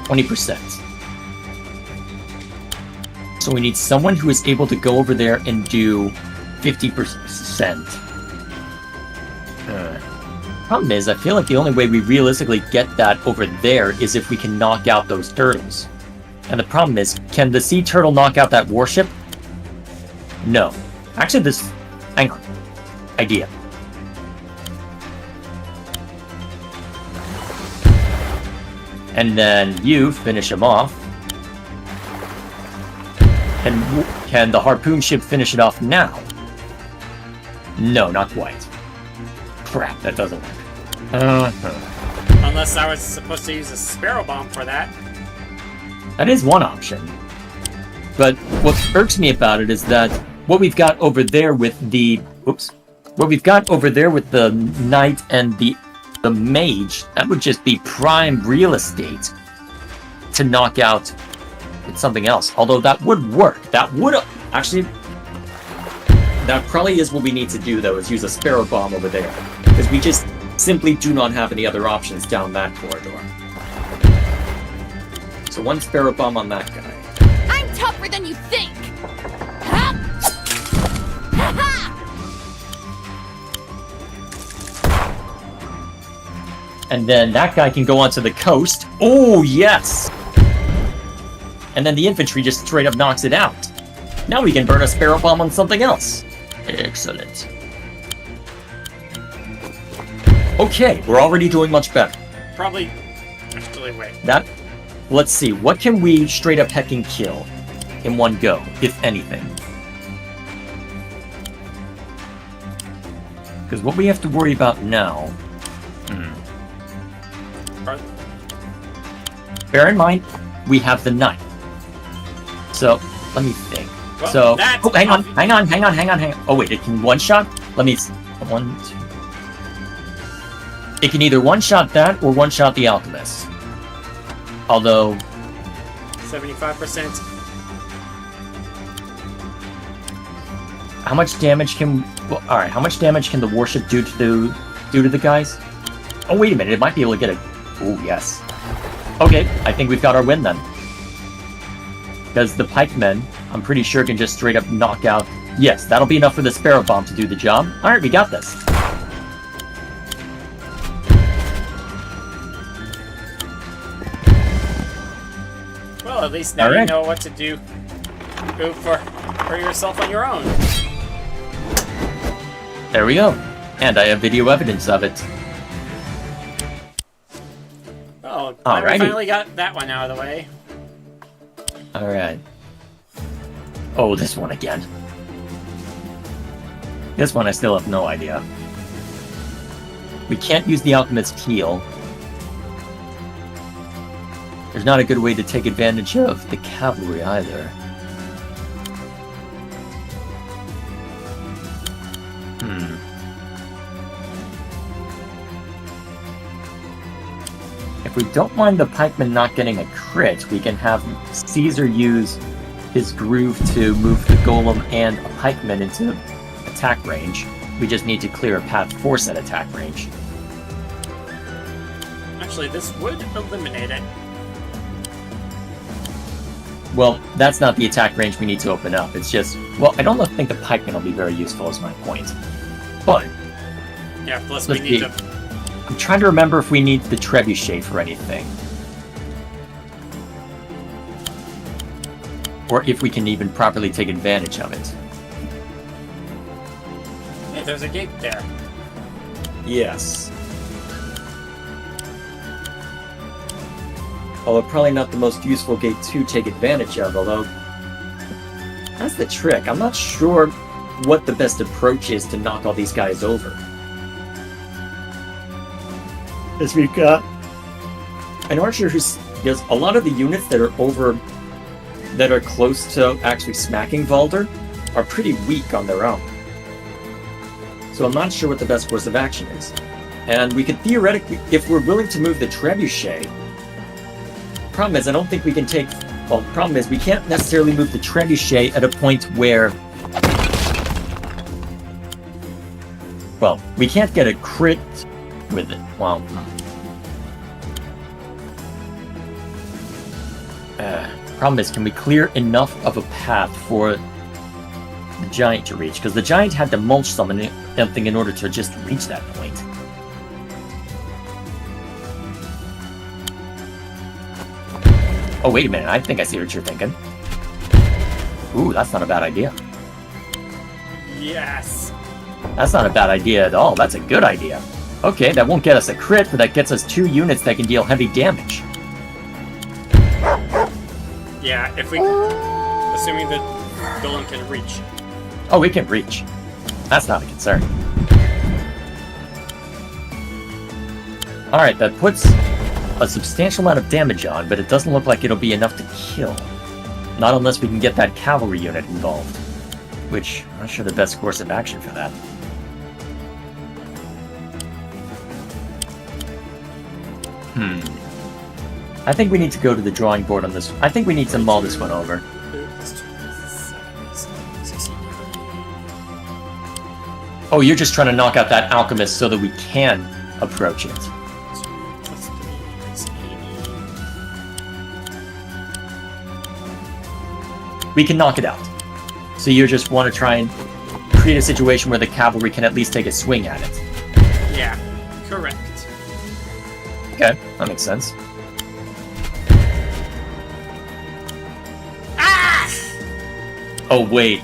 20%. So we need someone who is able to go over there and do 50%. Problem is, I feel like the only way we realistically get that over there is if we can knock out those turtles. And the problem is, can the sea turtle knock out that warship? No. Actually, this... Hang on. Idea. And then you finish him off. And can the harpoon ship finish it off now? No, not quite. Crap, that doesn't work. Unless I was supposed to use a sparrow bomb for that. That is one option. But what irks me about it is that what we've got over there with the... Oops. What we've got over there with the knight and the mage, that would just be prime real estate to knock out something else. Although that would work. That would... Actually... That probably is what we need to do, though, is use a sparrow bomb over there. Because we just simply do not have any other options down that corridor. So one sparrow bomb on that guy. I'm tougher than you think! And then that guy can go onto the coast. Oh, yes! And then the infantry just straight up knocks it out. Now we can burn a Sparrow Bomb on something else. Excellent. Okay, we're already doing much better. Probably. Actually, wait. That. Let's see, what can we straight up heck and kill in one go, if anything? Because what we have to worry about now. Bear in mind, we have the knife. So, let me think. Well, So, that's oh, hang on. Oh wait, it can one-shot? Let me, 1, 2. It can either one-shot that or one-shot the Alchemist. Although, 75%. how much damage can, well, alright, how much damage can the warship do to the guys? Oh wait a minute, it might be able to get a, oh yes. Okay, I think we've got our win then. Because the pikemen, I'm pretty sure, can just straight up knock out. Yes, that'll be enough for the Sparrow Bomb to do the job. Alright, we got this. Well, at least now you know what to do. Go for yourself on your own. There we go. And I have video evidence of it. Oh, glad we Alrighty. finally got that one out of the way. Alright. Oh, this one again. This one I still have no idea. We can't use the Alchemist's heal. There's not a good way to take advantage of the cavalry either. If we don't mind the pikeman not getting a crit, we can have Caesar use his groove to move the golem and a pikeman into attack range. We just need to clear a path for said attack range. Actually, this would eliminate it. Well, that's not the attack range we need to open up. It's just, well, I don't think the pikeman will be very useful is my point. But Yeah, plus Let's we need see. to. I'm trying to remember if we need the trebuchet for anything. Or if we can even properly take advantage of it. Hey, there's a gate there. Yes. Although probably not the most useful gate to take advantage of, although that's the trick. I'm not sure what the best approach is to knock all these guys over. Because we've got an archer who's a lot of the units that are close to actually smacking Valder are pretty weak on their own. So I'm not sure what the best course of action is. And we could theoretically, if we're willing to move the trebuchet, problem is I don't think we can take, well, the problem is we can't necessarily move the trebuchet at a point where, well, we can't get a crit with it. Well, problem is, can we clear enough of a path for the giant to reach? Because the giant had to mulch something in order to just reach that point. Oh, wait a minute. I think I see what you're thinking. Ooh, that's not a bad idea. Yes. That's not a bad idea at all. That's a good idea. Okay, that won't get us a crit, but that gets us 2 units that can deal heavy damage. Yeah, if we. Assuming the golem can reach. Oh, we can reach. That's not a concern. Alright, that puts a substantial amount of damage on, but it doesn't look like it'll be enough to kill. Not unless we can get that cavalry unit involved. Which, I'm not sure the best course of action for that. I think we need to go to the drawing board on this. I think we need to mull this one over. Oh, you're just trying to knock out that alchemist so that we can approach it. We can knock it out. So you just want to try and create a situation where the cavalry can at least take a swing at it. Yeah, correct. Okay, that makes sense. Ah! Oh, wait.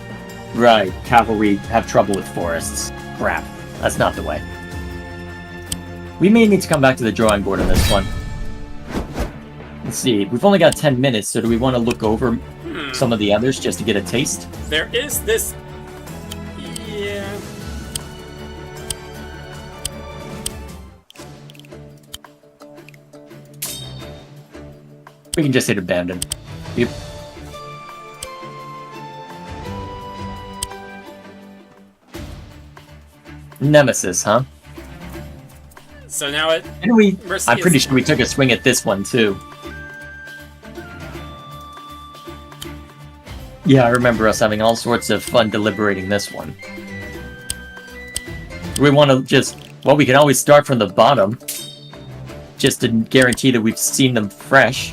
Right, cavalry have trouble with forests. Crap, that's not the way. We may need to come back to the drawing board on this one. Let's see, we've only got 10 minutes, so do we want to look over some of the others just to get a taste? There is this... Yeah... We can just hit abandon. Yep. Nemesis, huh? So now it... And we... Mercy I'm pretty is- sure we took a swing at this one, too. Yeah, I remember us having all sorts of fun deliberating this one. We want to just... Well, we can always start from the bottom. Just to guarantee that we've seen them fresh.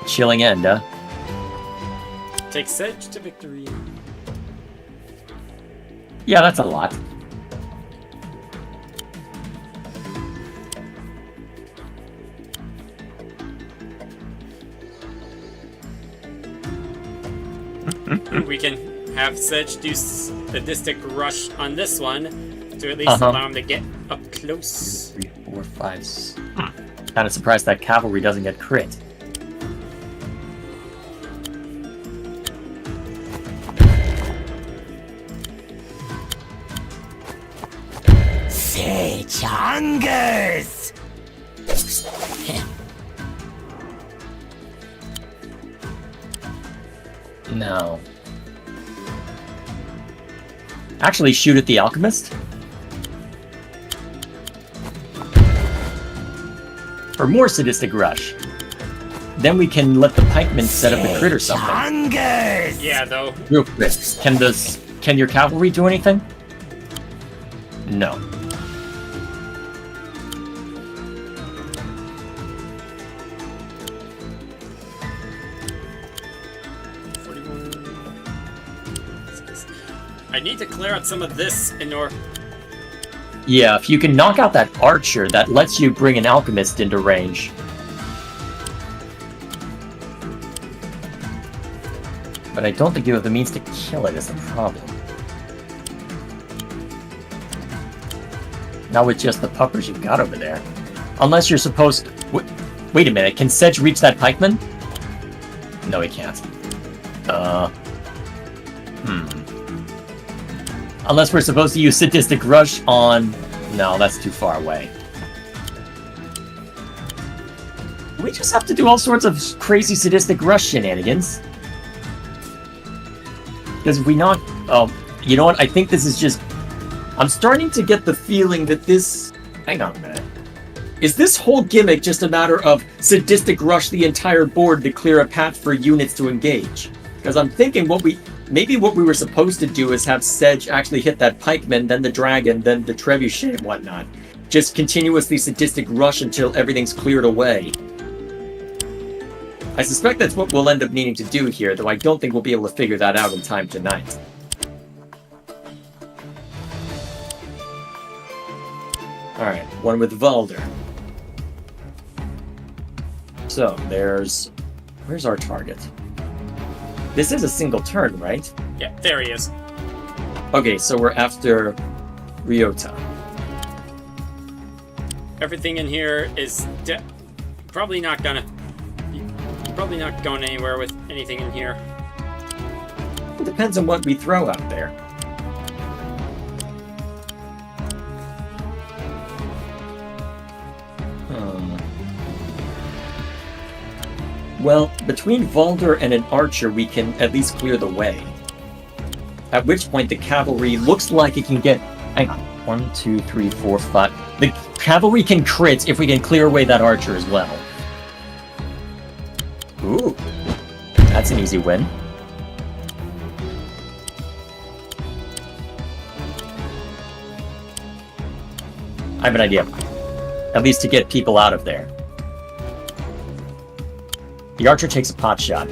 Chilling end, huh? Take Sedge to victory. Yeah, that's a lot. We can have Sedge do sadistic rush on this one to at least allow him to get up close. 2, 3, 4, 5. Kind of surprised that cavalry doesn't get crit. Sage hungers! No. Actually, shoot at the alchemist? For more sadistic rush. Then we can let the pikemen set up a crit or something. Hungers! Yeah, though. Real quick. Can your cavalry do anything? No. I need to clear out some of this in order... Yeah, if you can knock out that archer, that lets you bring an alchemist into range. But I don't think you have the means to kill it is the problem. Not with just the puppers you've got over there. Unless you're supposed to... Wait a minute, can Sedge reach that pikeman? No, he can't. Unless we're supposed to use Sadistic Rush on... No, that's too far away. We just have to do all sorts of crazy Sadistic Rush shenanigans. Because if we knock... Oh, you know what? I think this is just... I'm starting to get the feeling that this... Hang on a minute. Is this whole gimmick just a matter of Sadistic Rush the entire board to clear a path for units to engage? Because I'm thinking maybe what we were supposed to do is have Sedge actually hit that pikeman, then the dragon, then the trebuchet and whatnot. Just continuously Sadistic Rush until everything's cleared away. I suspect that's what we'll end up needing to do here, though I don't think we'll be able to figure that out in time tonight. Alright, one with Valder. So, where's our target? This is a single turn, right? Yeah, there he is. Okay, so we're after Ryota. Everything in here is probably not going anywhere with anything in here. It depends on what we throw out there. Well, between Valder and an archer, we can at least clear the way. At which point, the cavalry looks like it can get... Hang on. 1, 2, 3, 4, 5... The cavalry can crit if we can clear away that archer as well. Ooh. That's an easy win. I have an idea. At least to get people out of there. The archer takes a pot shot.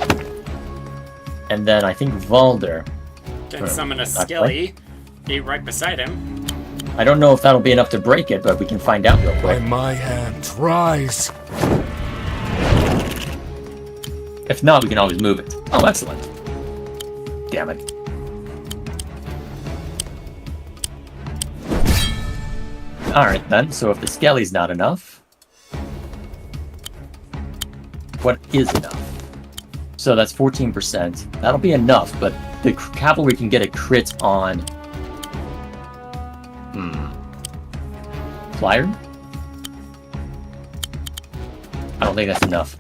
And then I think Valder Can summon a Skelly. Be right beside him. I don't know if that'll be enough to break it, but we can find out real By quick. my hand, rise. If not, we can always move it. Oh, excellent. Damn it. Alright then, so if the skelly's not enough, what is enough? So that's 14%. That'll be enough, but the cavalry can get a crit on... Flyer? I don't think that's enough.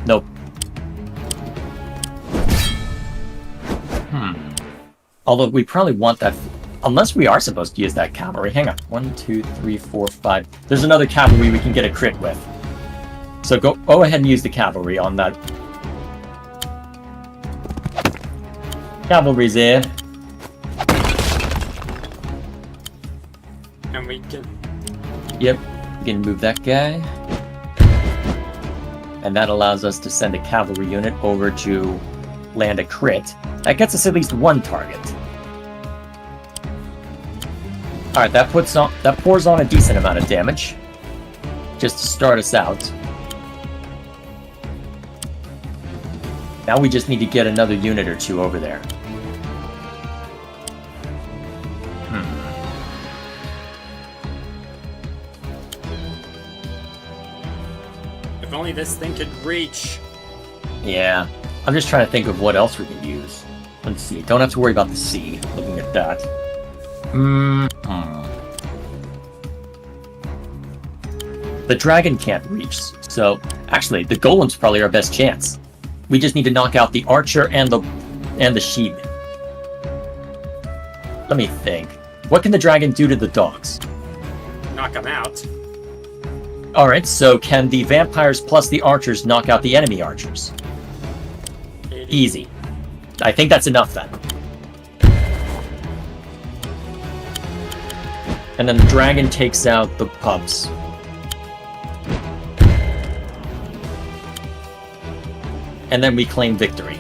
Nope. Although we probably want that... Unless we are supposed to use that cavalry. Hang on. 1, 2, 3, 4, 5. There's another cavalry we can get a crit with. So go ahead and use the cavalry on that. Cavalry's here. And we can... Yep. We can move that guy. And that allows us to send a cavalry unit over to land a crit. That gets us at least one target. Alright, that pours on a decent amount of damage. Just to start us out. Now we just need to get another unit or two over there. If only this thing could reach. Yeah. I'm just trying to think of what else we can use. Let's see. Don't have to worry about the sea. Looking at that. The dragon can't reach, so actually the golem's probably our best chance. We just need to knock out the archer and the sheep. Let me think. What can the dragon do to the dogs? Knock them out. Alright, so can the vampires plus the archers knock out the enemy archers? Easy. I think that's enough then. And then the dragon takes out the pups. And then we claim victory.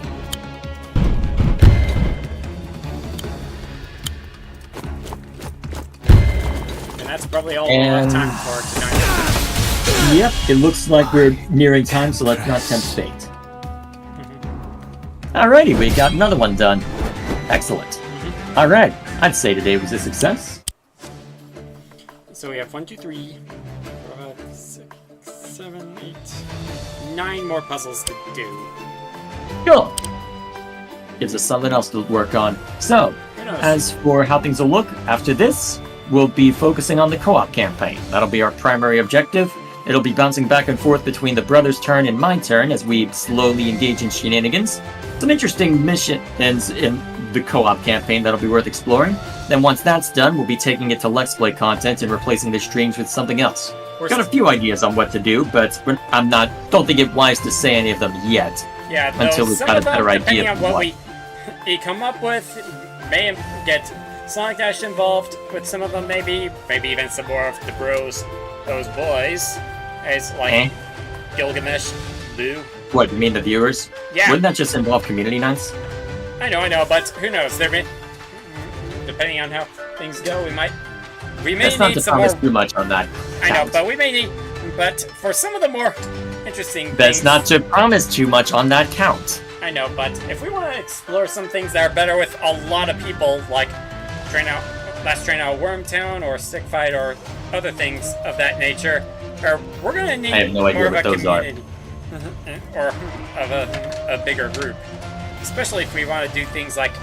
And that's probably all we have time for tonight. Yep, it looks like we're nearing time, so let's not tempt fate. Alrighty, we got another one done. Excellent. Alright, I'd say today was a success. So we have 1, 2, 3, 4, 5, 6, 7, 8, 9 more puzzles to do. Cool. Gives us something else to work on. So, as for how things will look after this, we'll be focusing on the co-op campaign. That'll be our primary objective. It'll be bouncing back and forth between the brothers' turn and my turn as we slowly engage in shenanigans. Some interesting missions in the co-op campaign that'll be worth exploring. Then once that's done, we'll be taking it to Let's Play content and replacing the streams with something else. Got a few ideas on what to do, but don't think it wise to say any of them yet. Yeah, until we've got a better idea depending of on what what. we come up with, may get Sonic Dash involved with some of them, maybe even some more of the bros, those boys, as like Gilgamesh, Lou. What, you mean the viewers? Yeah. Wouldn't that just involve community nights? I know, but who knows? Depending on how things go, we may Let's not need to some promise more. too much on that. I know, count. but we may need. But for some of the more interesting Best things, not to promise too much on that count. I know, but if we want to explore some things that are better with a lot of people, like Last Train Out Wormtown or Stick Fight or other things of that nature, or we're gonna need I have no more idea of a what those are. community or of a bigger group. Especially if we want to do things like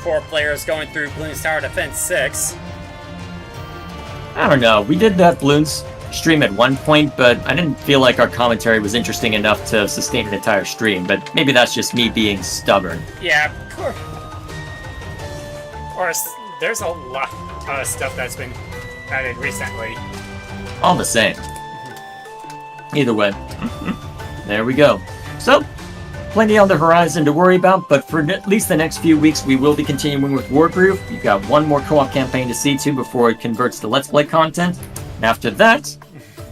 4 players going through Bloons Tower Defense 6. I don't know. We did that Bloons stream at one point, but I didn't feel like our commentary was interesting enough to sustain an entire stream. But maybe that's just me being stubborn. Yeah, of course. Or there's a lot of stuff that's been added recently. All the same. Either way. There we go. So, plenty on the horizon to worry about, but for at least the next few weeks, we will be continuing with Wargroove. We've got one more co-op campaign to see to before it converts to Let's Play content. And after that,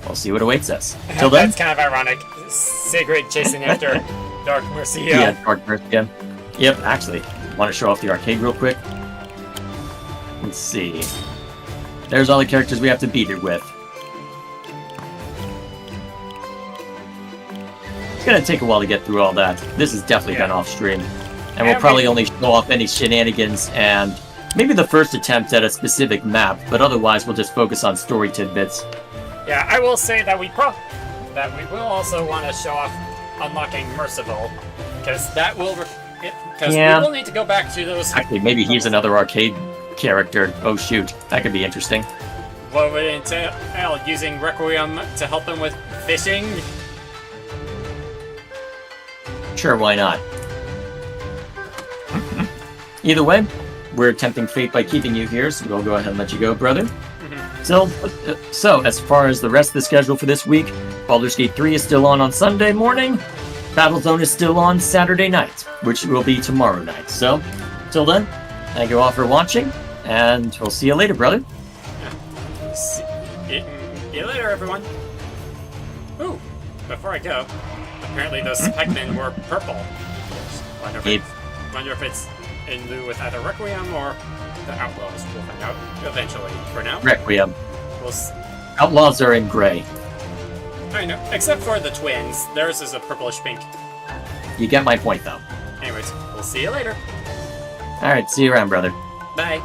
we'll see what awaits us. Till then, That's kind of ironic. Sigrid chasing after Dark Mercy. yeah, Dark Mercy. Yeah. Yep, actually, want to show off the arcade real quick? Let's see. There's all the characters we have to beat it with. It's gonna take a while to get through all that. This is definitely done off stream. And we'll probably only show off any shenanigans and maybe the first attempt at a specific map, but otherwise we'll just focus on story tidbits. Yeah, I will say that we will also want to show off unlocking Merciful, because that will we will need to go back to those. Actually, maybe he's another arcade character. Oh shoot, that could be interesting. What would it entail? Using Requiem to help him with fishing? Sure, why not? Either way, we're tempting fate by keeping you here, so we'll go ahead and let you go, brother. So, as far as the rest of the schedule for this week, Baldur's Gate 3 is still on Sunday morning. Battlezone is still on Saturday night, which will be tomorrow night. So, till then, thank you all for watching, and we'll see you later, brother. See you later, everyone. Ooh, before I go, apparently those pikemen were purple. Wonder if it's in lieu with either Requiem or the Outlaws. We'll find out eventually. For now, Requiem. We'll Outlaws are in gray. I know, except for the twins. Theirs is a purplish pink. You get my point, though. Anyways, we'll see you later. Alright, see you around, brother. Bye.